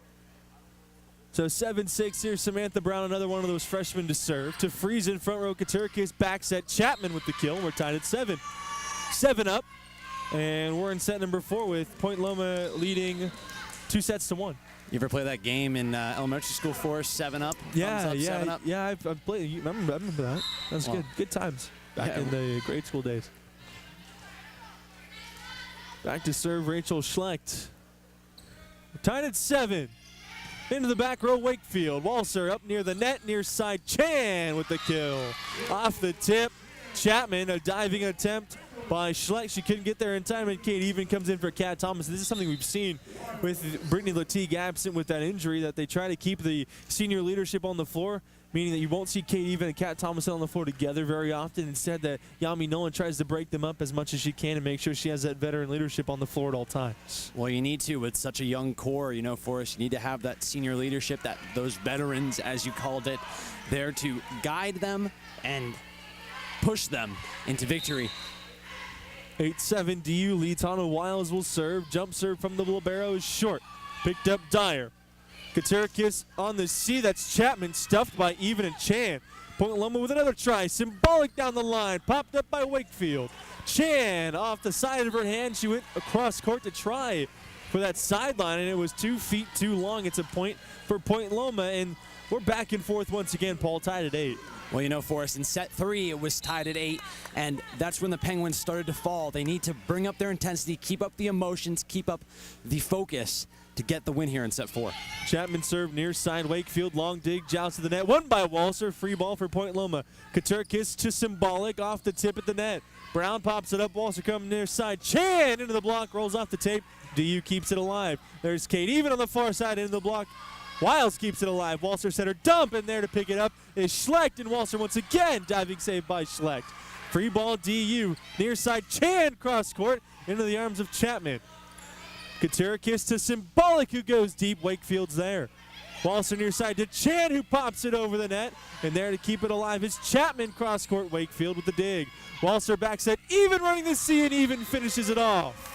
So 7-6 here, Samantha Brown, another one of those freshmen to serve. To freeze in front row, Katurkis back set. Chapman with the kill. We're tied at 7. 7 up. And we're in set number 4 with Point Loma leading 2-1.
You ever play that game in elementary school for us, 7 Up?
Yeah,
Thumbs up, 7 Up?
yeah. I've played. I remember that. That was good. Good times back in the grade school days. Back to serve Rachel Schlecht. We're tied at 7. Into the back row, Wakefield. Walser up near the net, near side. Chan with the kill. Off the tip. Chapman, a diving attempt by Schlecht. She couldn't get there in time, and Kate Even comes in for Kat Thomas. This is something we've seen with Brittany Latigue absent with that injury, that they try to keep the senior leadership on the floor, meaning that you won't see Kate Even and Kat Thomas on the floor together very often. Instead, that Yami Nolan tries to break them up as much as she can and make sure she has that veteran leadership on the floor at all times.
Well, you need to with such a young core, Forrest. You need to have that senior leadership, those veterans, as you called it, there to guide them and push them into victory.
8-7 DU leads. Hannah Wiles will serve. Jump serve from the libero is short. Picked up Dyer. Katurkis on the C. That's Chapman, stuffed by Even and Chan. Point Loma with another try. Symbolic down the line. Popped up by Wakefield. Chan off the side of her hand. She went across court to try for that sideline, and it was 2 feet too long. It's a point for Point Loma, and we're back and forth once again, Paul, tied at 8.
Well, Forrest, in set 3, it was tied at 8, and that's when the Penguins started to fall. They need to bring up their intensity, keep up the emotions, keep up the focus to get the win here in set 4.
Chapman served near side. Wakefield, long dig, joust to the net. Won by Walser. Free ball for Point Loma. Katurkis to Symbolic off the tip at the net. Brown pops it up. Walser coming near side. Chan into the block, rolls off the tape. DU keeps it alive. There's Kate Even on the far side into the block. Wiles keeps it alive. Walser center dump in there to pick it up is Schlecht, and Walser once again diving save by Schlecht. Free ball DU. Near side Chan cross court into the arms of Chapman. Katurkis to Symbolic, who goes deep. Wakefield's there. Walser near side to Chan, who pops it over the net. And there to keep it alive is Chapman cross court. Wakefield with the dig. Walser back set. Even running the C, and Even finishes it off.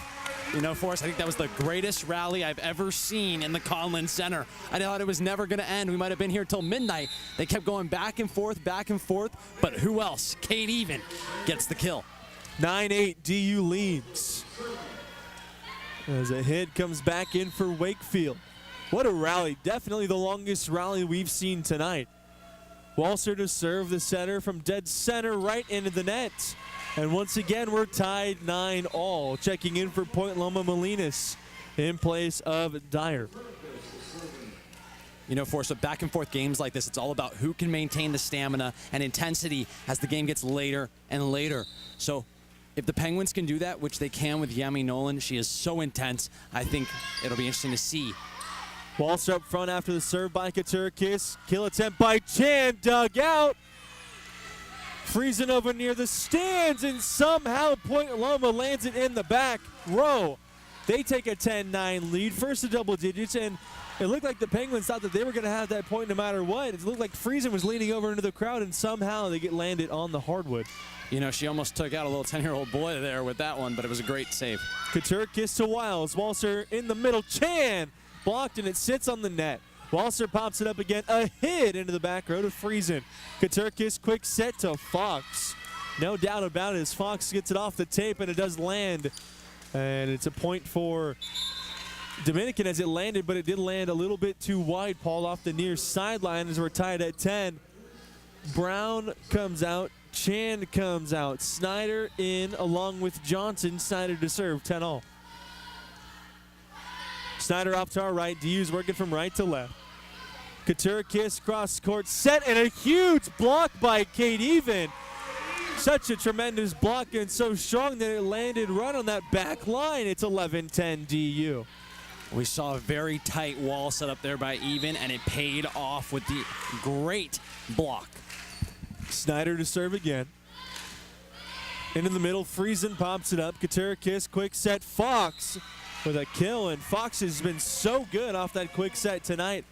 Forrest, I think that was the greatest rally I've ever seen in the Conlin Center. I thought it was never going to end. We might have been here till midnight. They kept going back and forth, but who else? Kate Even gets the kill.
9-8, DU leads. As a hit comes back in for Wakefield. What a rally. Definitely the longest rally we've seen tonight. Walser to serve the center from dead center right into the net. And once again, we're tied 9-all. Checking in for Point Loma, Molinas in place of Dyer.
For some back and forth games like this, it's all about who can maintain the stamina and intensity as the game gets later and later. So if the Penguins can do that, which they can with Yami Nolan, she is so intense, I think it'll be interesting to see.
Walser up front after the serve by Katurkis. Kill attempt by Chan, dug out. Freezing over near the stands, and somehow Point Loma lands it in the back row. They take a 10-9 lead, first to double digits, and it looked like the Penguins thought that they were going to have that point no matter what. It looked like Friesen was leaning over into the crowd, and somehow they get landed on the hardwood.
She almost took out a little 10-year-old boy there with that one, but it was a great save.
Katurkis to Wiles. Walser in the middle. Chan blocked, and it sits on the net. Walser pops it up again. A hit into the back row to Friesen. Katurkis, quick set to Fox. No doubt about it as Fox gets it off the tape, and it does land. And it's a point for Dominican as it landed, but it did land a little bit too wide, Paul, off the near sideline as we're tied at 10. Brown comes out. Chan comes out. Snyder in along with Johnson. Snyder to serve, 10-all. Snyder off to our right. DU's working from right to left. Katurkis cross court set, and a huge block by Kate Even. Such a tremendous block and so strong that it landed right on that back line. It's 11-10 DU.
We saw a very tight wall set up there by Even, and it paid off with the great block.
Snyder to serve again. Into the middle, Friesen pops it up. Katurkis, quick set, Fox with a kill, and Fox has been so good off that quick set tonight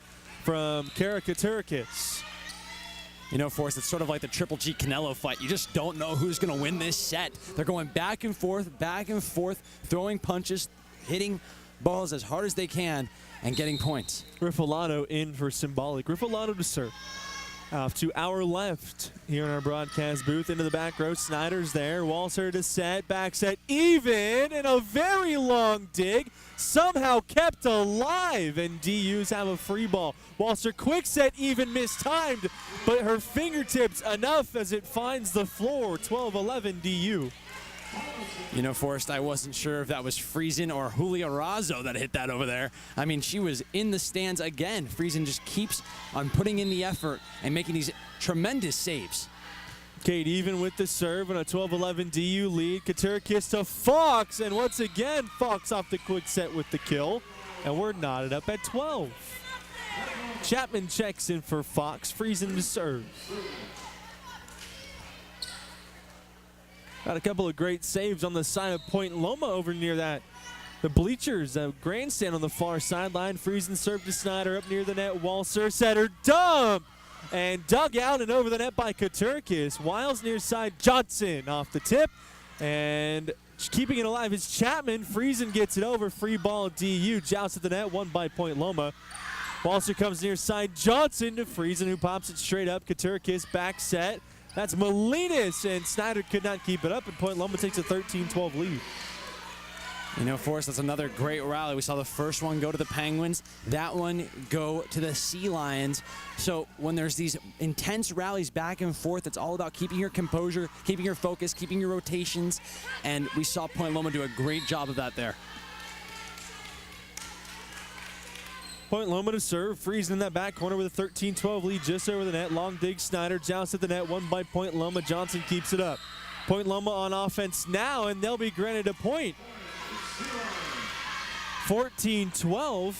from Kara Katurkis.
Forrest, it's sort of like the Triple G Canelo fight. You just don't know who's going to win this set. They're going back and forth, throwing punches, hitting balls as hard as they can and getting points.
Griffolato in for Symbolic. Griffolato to serve. Off to our left here in our broadcast booth. Into the back row. Snyder's there. Walser to set. Back set even. And a very long dig. Somehow kept alive. And DUs have a free ball. Walser quick set even mistimed. But her fingertips enough as it finds the floor. 12-11 DU.
You know, Forrest, I wasn't sure if that was Friesen or Julia Razzo that hit that over there. I mean, she was in the stands again. Friesen just keeps on putting in the effort and making these tremendous saves.
Kate even with the serve and a 12-11 DU lead. Katurkis to Fox, and once again, Fox off the quick set with the kill. And we're knotted up at 12. Chapman checks in for Fox. Friesen to serve. Got a couple of great saves on the side of Point Loma over near the bleachers. A grandstand on the far sideline. Friesen serve to Snyder up near the net. Walser setter dump and dug out and over the net by Katurkis. Wiles near side. Johnson off the tip and keeping it alive is Chapman. Friesen gets it over. Free ball DU. Joust at the net. Won by Point Loma. Walser comes near side. Johnson to Friesen who pops it straight up. Katurkis back set. That's Molinas, and Snyder could not keep it up, and Point Loma takes a 13-12 lead.
You know, Forrest, that's another great rally. We saw the first one go to the Penguins, that one go to the Sea Lions. So when there's these intense rallies back and forth, it's all about keeping your composure, keeping your focus, keeping your rotations, and we saw Point Loma do a great job of that there.
Point Loma to serve. Friesen in that back corner with a 13-12 lead just over the net. Long dig, Snyder, joust at the net, won by Point Loma. Johnson keeps it up. Point Loma on offense now, and they'll be granted a point. 14-12.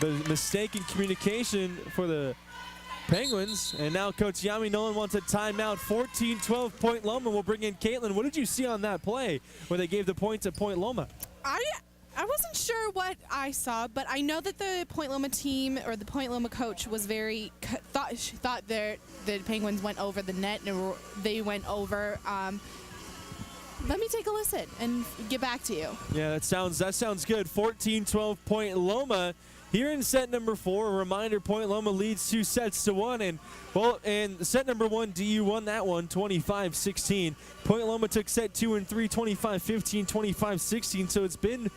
The mistake in communication for the Penguins, and now Coach Yami Nolan wants a timeout. 14-12 Point Loma. Will bring in Caitlin. What did you see on that play where they gave the points at Point Loma?
I wasn't sure what I saw, but I know that the Point Loma team or the Point Loma coach was thought the Penguins went over the net and they went over. Let me take a listen and get back to you.
Yeah, that sounds good. 14-12 Point Loma. Here in set number 4, a reminder, Point Loma leads 2-1, and set number 1, DU won that one 25-16. Point Loma took set 2 and 3, 25-15, 25-16, so it's been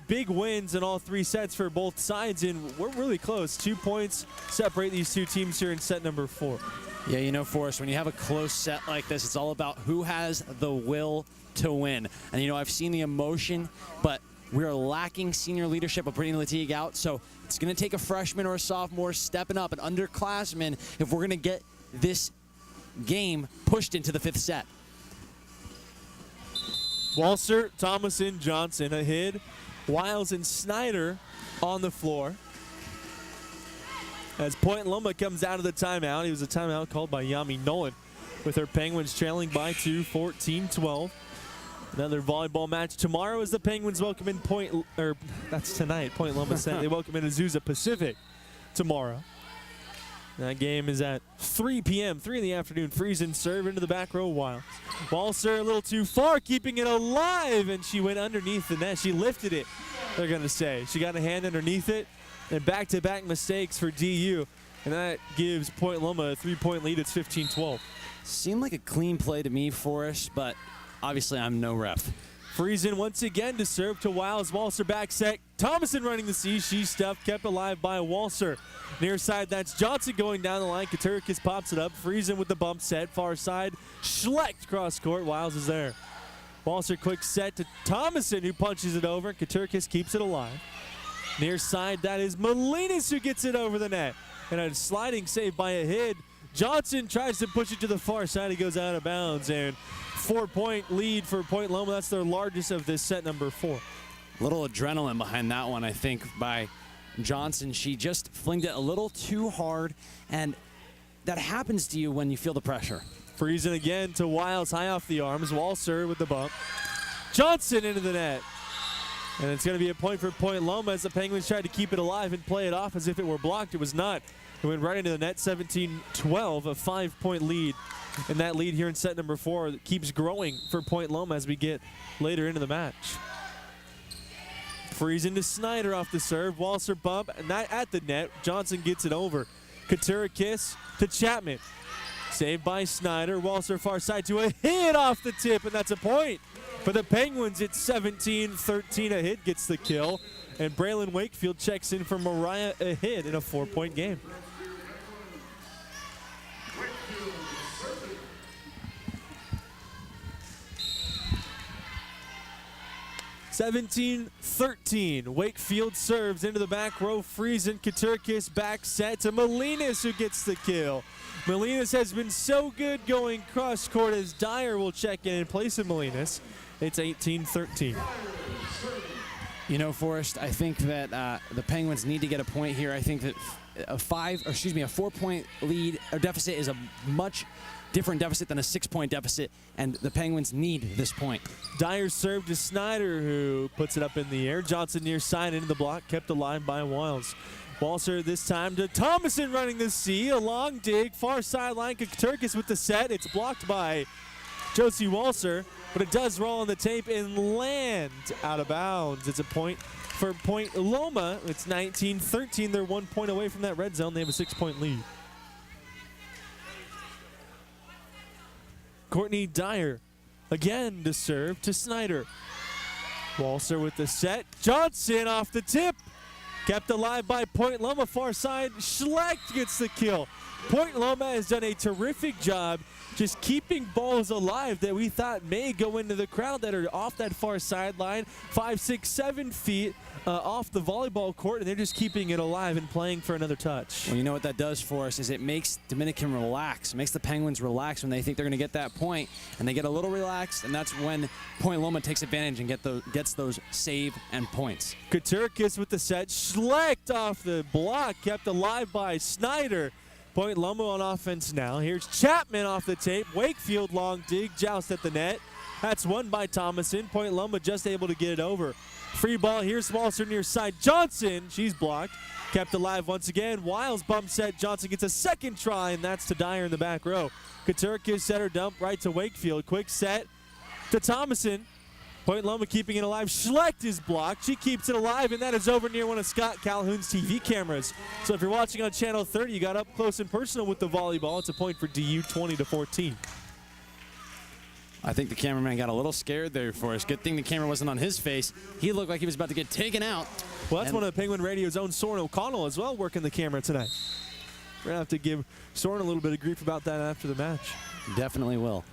big wins in all 3 sets for both sides, and we're really close. 2 points separate these two teams here in set number 4.
Yeah, you know, Forrest, when you have a close set like this, it's all about who has the will to win. And, you know, I've seen the emotion, but we are lacking senior leadership of bringing Latigue out, so it's going to take a freshman or a sophomore stepping up, an underclassman, if we're going to get this game pushed into the 5th set.
Walser, Thomason, Johnson ahead. Wiles and Snyder on the floor. As Point Loma comes out of the timeout, it was a timeout called by Yami Nolan with her Penguins trailing by 2, 14-12. Another volleyball match tomorrow as the Penguins welcome in that's tonight. Point Loma said they welcome in Azusa Pacific tomorrow. That game is at 3 p.m., 3 in the afternoon. Friesen serve into the back row. Walser a little too far, keeping it alive, and she went underneath the net. She lifted it, they're going to say. She got a hand underneath it, and back-to-back mistakes for DU, and that gives Point Loma a 3-point lead. It's 15-12.
Seemed like a clean play to me, Forrest, but obviously I'm no ref.
Friesen once again to serve to Wiles. Walser back set. Thomason running the C. She stuffed, kept alive by Walser. Near side, that's Johnson going down the line. Katurkis pops it up. Friesen with the bump set. Far side. Schlecht cross court. Wiles is there. Walser quick set to Thomason, who punches it over. Katurkis keeps it alive. Near side, that is Molinas who gets it over the net. And a sliding save by a hit. Johnson tries to push it to the far side. He goes out of bounds. And 4-point lead for Point Loma. That's their largest of this set number 4.
A little adrenaline behind that one, I think, by Johnson. She just flinged it a little too hard, and that happens to you when you feel the pressure.
Friesen again to Wiles, high off the arms. Walser with the bump. Johnson into the net. And it's going to be a point for Point Loma as the Penguins tried to keep it alive and play it off as if it were blocked. It was not. It went right into the net, 17-12, a 5-point lead And that lead here in set number 4 keeps growing for Point Loma as we get later into the match. Freeze into Snyder off the serve. Walser bump, not at the net. Johnson gets it over. Katurikis to Chapman. Saved by Snyder. Walser far side to a hit off the tip, and that's a point. For the Penguins, it's 17-13. A hit gets the kill. And Braylon Wakefield checks in for Mariah a hit in a 4-point game. (17-13). Wakefield serves into the back row. Friesen, Katurkis back set to Molinas, who gets the kill. Molinas has been so good going cross court as Dyer will check in place of Molinas. It's 18-13.
You know, Forrest, I think that the Penguins need to get a point here. I think that a 4-point lead or deficit is a much different deficit than a 6-point deficit, and the Penguins need this point.
Dyer served to Snyder, who puts it up in the air. Johnson near side into the block, kept alive by Wiles. Walser this time to Thomason running the C. A long dig, far sideline. Katurkis with the set. It's blocked by Josie Walser, but it does roll on the tape and land out of bounds. It's a point for Point Loma. It's 19-13. They're 1 point away from that red zone. They have a 6-point lead. Courtney Dyer again to serve to Snyder. Walser with the set. Johnson off the tip. Kept alive by Point Loma, far side. Schlecht gets the kill. Point Loma has done a terrific job just keeping balls alive that we thought may go into the crowd that are off that far sideline, 5, 6, 7 feet off the volleyball court, and they're just keeping it alive and playing for another touch.
Well, you know what that does for us is it makes Dominican relax. It makes the Penguins relax when they think they're going to get that point, and they get a little relaxed, and that's when Point Loma takes advantage and gets those save and points.
Katurkis with the set. Schlecht off the block, kept alive by Snyder. Point Loma on offense now. Here's Chapman off the tape. Wakefield long dig, joust at the net. That's won by Thomason. Point Loma just able to get it over. Free ball, here's Walser near side. Johnson, she's blocked. Kept alive once again. Wiles bump set. Johnson gets a second try, and that's to Dyer in the back row. Katurkis set her dump right to Wakefield. Quick set to Thomason. Point Loma keeping it alive. Schlecht is blocked. She keeps it alive, and that is over near one of Scott Calhoun's TV cameras. So if you're watching on Channel 30, you got up close and personal with the volleyball. It's a point for DU, 20-14.
I think the cameraman got a little scared there for us. Good thing the camera wasn't on his face. He looked like he was about to get taken out.
Well, that's one of the Penguin Radio's own Soren O'Connell as well working the camera tonight. We're going to have to give Soren a little bit of grief about that after the match.
Definitely will.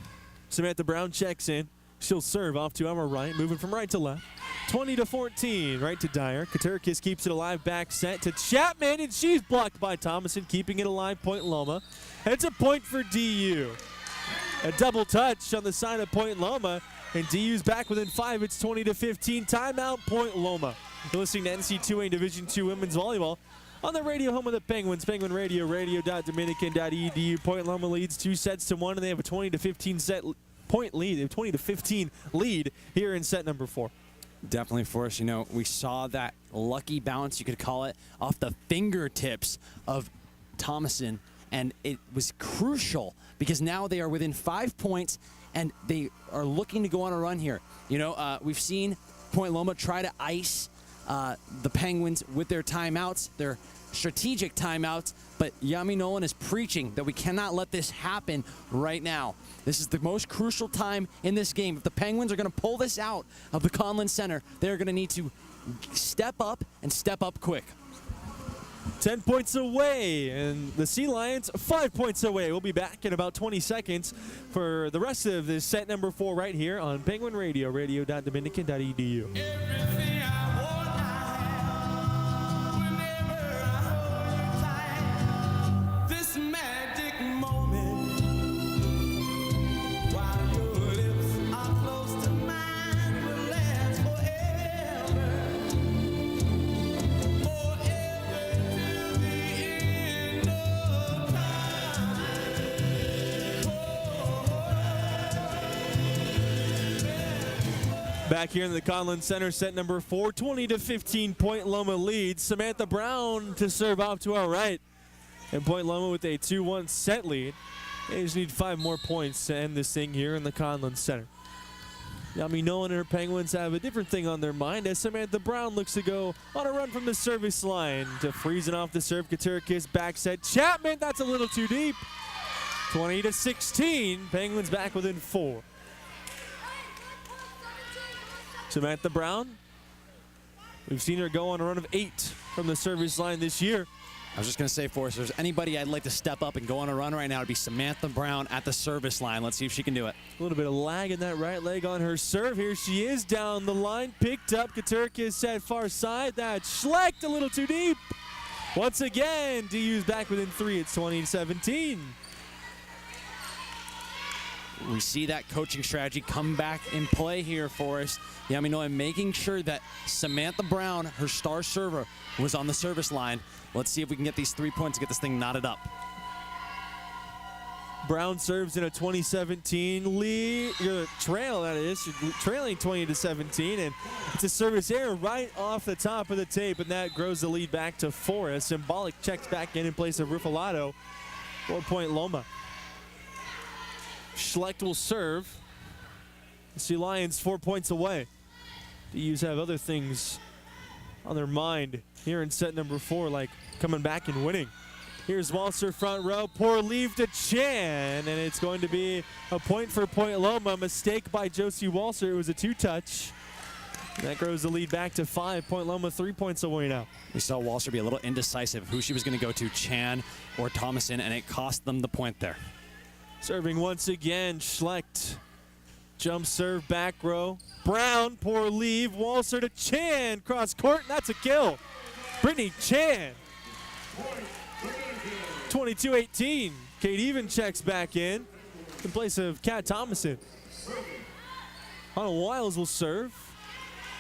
Samantha Brown checks in. She'll serve off to our right, moving from right to left. 20-14, right to Dyer. Katurkis keeps it alive, back set to Chapman, and she's blocked by Thomason, keeping it alive, Point Loma. And it's a point for DU. A double touch on the side of Point Loma, and DU's back within 5. It's 20-15. Timeout, Point Loma. You're listening to NC2A Division II Women's Volleyball on the radio home of the Penguins. Penguin Radio, radio.dominican.edu. Point Loma leads 2-1, and they have a 20-15 set point lead. They have 20-15 lead here in set number 4.
Definitely for us. You know, we saw that lucky bounce, you could call it, off the fingertips of Thomason, and it was crucial because now they are within 5 points and they are looking to go on a run here. You know, we've seen Point Loma try to ice the Penguins with their timeouts, their strategic timeouts, but Yami Nolan is preaching that we cannot let this happen right now. This is the most crucial time in this game. If the Penguins are going to pull this out of the Conlin Center, they're going to need to step up and step up quick.
10 points away, and the Sea Lions 5 points away. We'll be back in about 20 seconds for the rest of this set number 4 right here on Penguin Radio, radio.dominican.edu. Back here in the Conlin Center, set number 4, 20-15, Point Loma leads. Samantha Brown to serve off to our right. And Point Loma with a 2-1 set lead. They just need 5 more points to end this thing here in the Conlon Center. Yami Nolan and her Penguins have a different thing on their mind as Samantha Brown looks to go on a run from the service line to freezing off the serve. Katurkis back set. Chapman, that's a little too deep. 20-16. Penguins back within 4. Samantha Brown, we've seen her go on a run of 8 from the service line this year.
I was just going to say, Forrest, if there's anybody I'd like to step up and go on a run right now, it'd be Samantha Brown at the service line. Let's see if she can do it.
A little bit of lag in that right leg on her serve. Here she is down the line. Picked up. Katurkis set far side. That Schlecht a little too deep. Once again, DU's back within 3. It's 20-17.
We see that coaching strategy come back in play here for us. Yeah, I mean, I'm making sure that Samantha Brown, her star server, was on the service line. Let's see if we can get these 3 points to get this thing knotted up.
Brown serves in a 2017 lead, trail, that is, trailing 20-17, and it's a service error right off the top of the tape, and that grows the lead back to 4 as Symbolic checks back in place of Ruffalato. 4-point Loma. Schlecht will serve. See Lions 4 points away. The U's have other things on their mind here in set number 4, like coming back and winning. Here's Walser front row. Poor leave to Chan, and it's going to be a point for Point Loma. Mistake by Josie Walser. It was a 2-touch. That grows the lead back to 5. Point Loma 3 points away now.
We saw Walser be a little indecisive who she was going to go to, Chan or Thomason, and it cost them the point there.
Serving once again, Schlecht. Jump serve back row. Brown, poor leave. Walser to Chan. Cross court, and that's a kill. Brittany Chan. 22-18. Kate Even checks back in place of Kat Thomason. Hannah Wiles will serve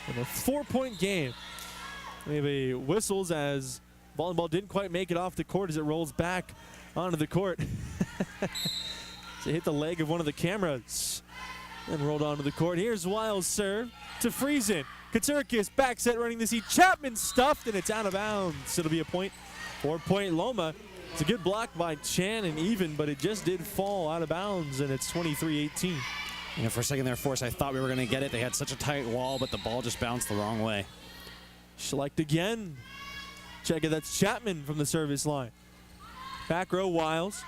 in a 4-point game. Maybe whistles as volleyball didn't quite make it off the court as it rolls back onto the court. It hit the leg of one of the cameras and rolled onto the court. Here's Wiles' serve to Friesen. Katurkis back set running the seat. Chapman stuffed, and it's out of bounds. It'll be a point. 4-point Loma. It's a good block by Chan and Even, but it just did fall out of bounds, and it's 23-18.
You know, for a second there, Forrest, I thought we were going to get it. They had such a tight wall, but the ball just bounced the wrong way.
Schlecht again. Check it, that's Chapman from the service line. Back row, Wiles.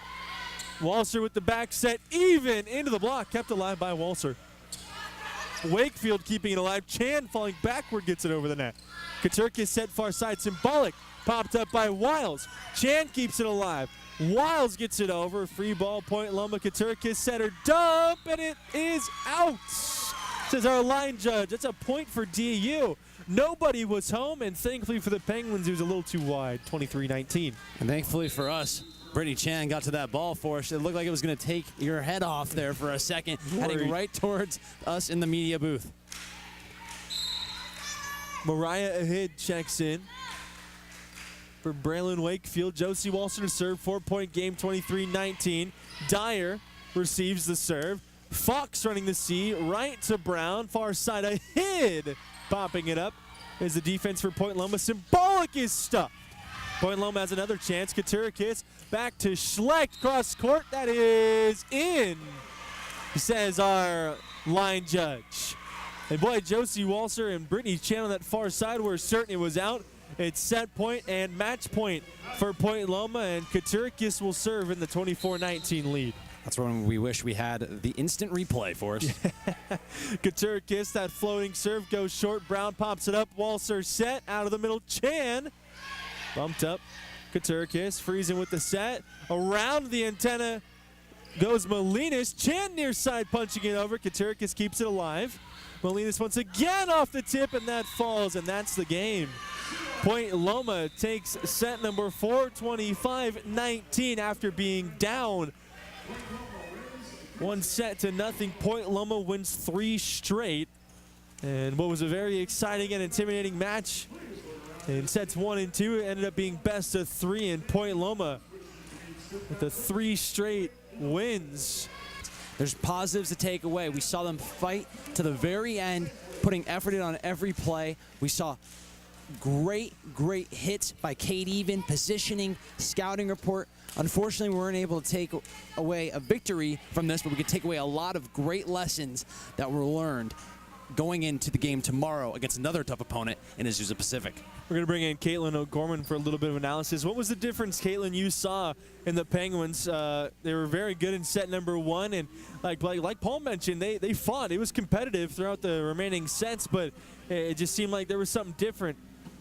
Walser with the back set, Even into the block, kept alive by Walser. Wakefield keeping it alive. Chan falling backward gets it over the net. Katurkis set far side, Symbolic. Popped up by Wiles. Chan keeps it alive. Wiles gets it over. Free ball, Point Loma. Katurkis setter dump, and it is out. Says our line judge. That's a point for DU. Nobody was home, and thankfully for the Penguins, it was a little too wide. 23-19.
And thankfully for us, Brittany Chan got to that ball for us. It looked like it was going to take your head off there for a second, heading right towards us in the media booth.
Mariah Ahid checks in for Braylon Wakefield. Josie Walser to serve. 4-point game, 23-19. Dyer receives the serve. Fox running the C right to Brown. Far side, Ahid popping it up as the defense for Point Loma. Symbolic is stuck. Point Loma has another chance. Katurkis back to Schlecht. Cross court. That is in, says our line judge. And boy, Josie Walser and Brittany Chan on that far side were certain it was out. It's set point and match point for Point Loma, and Katurkis will serve in the 24-19 lead.
That's when we wish we had the instant replay for us.
Katurkis, that floating serve goes short. Brown pops it up. Walser set out of the middle. Chan bumped up. Katurkis freezing with the set. Around the antenna goes Molinas. Chan near side punching it over. Katurkis keeps it alive. Molinas once again off the tip, and that falls, and that's the game. Point Loma takes set number 4, 25-19 after being down 1-0. Point Loma wins 3 straight. And what was a very exciting and intimidating match in sets 1 and 2, it ended up being best of 3, and Point Loma with the 3 straight wins.
There's positives to take away. We saw them fight to the very end, putting effort in on every play. We saw great hits by Kate Even, positioning, scouting report. Unfortunately, we weren't able to take away a victory from this, but we could take away a lot of great lessons that were learned going into the game tomorrow against another tough opponent in Azusa Pacific.
We're going to bring in Caitlin O'Gorman for a little bit of analysis. What was the difference, Caitlin, you saw in the Penguins? They were very good in set number 1, and like Paul mentioned, they fought. It was competitive throughout the remaining sets, but it just seemed like there was something different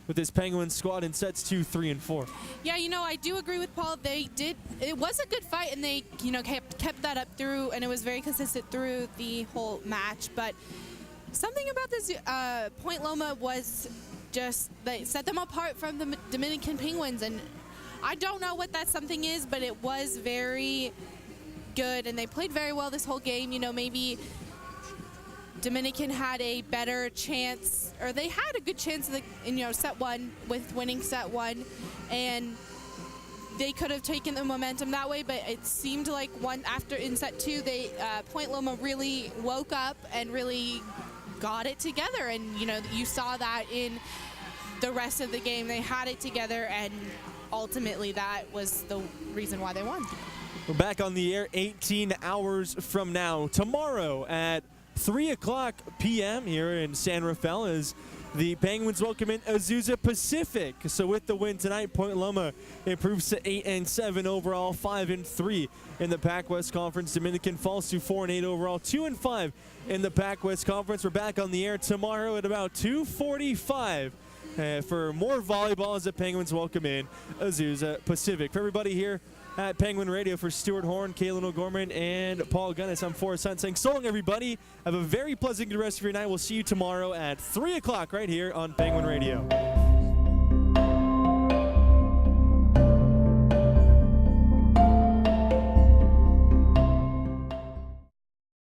with this Penguins squad in sets 2, 3, and 4.
Yeah, I do agree with Paul. It was a good fight, and they, kept that up through, and it was very consistent through the whole match. But something about this Point Loma was just, they set them apart from the Dominican Penguins, and I don't know what that something is, but it was very good, and they played very well this whole game. Maybe Dominican had a better chance, or they had a good chance in set 1 with winning set 1, and they could have taken the momentum that way, but it seemed like after in set 2, they Point Loma really woke up and really got it together, and you saw that in the rest of the game. They had it together, and ultimately that was the reason why they won.
We're back on the air 18 hours from now. Tomorrow at 3:00 p.m. here in San Rafael as the Penguins welcome in Azusa Pacific. So with the win tonight, Point Loma improves to 8-7 overall, 5-3 in the Pac-West Conference. Dominican falls to 4-8 overall, 2-5 in the Pac-West Conference. We're back on the air tomorrow at about 2:45 for more volleyball as the Penguins welcome in Azusa Pacific. For everybody here at Penguin Radio, for Stuart Horn, Caitlin O'Gorman, and Paul Gunnis, I'm Forrest Hunt saying so long, everybody. Have a very pleasant rest of your night. We'll see you tomorrow at 3 o'clock right here on Penguin Radio.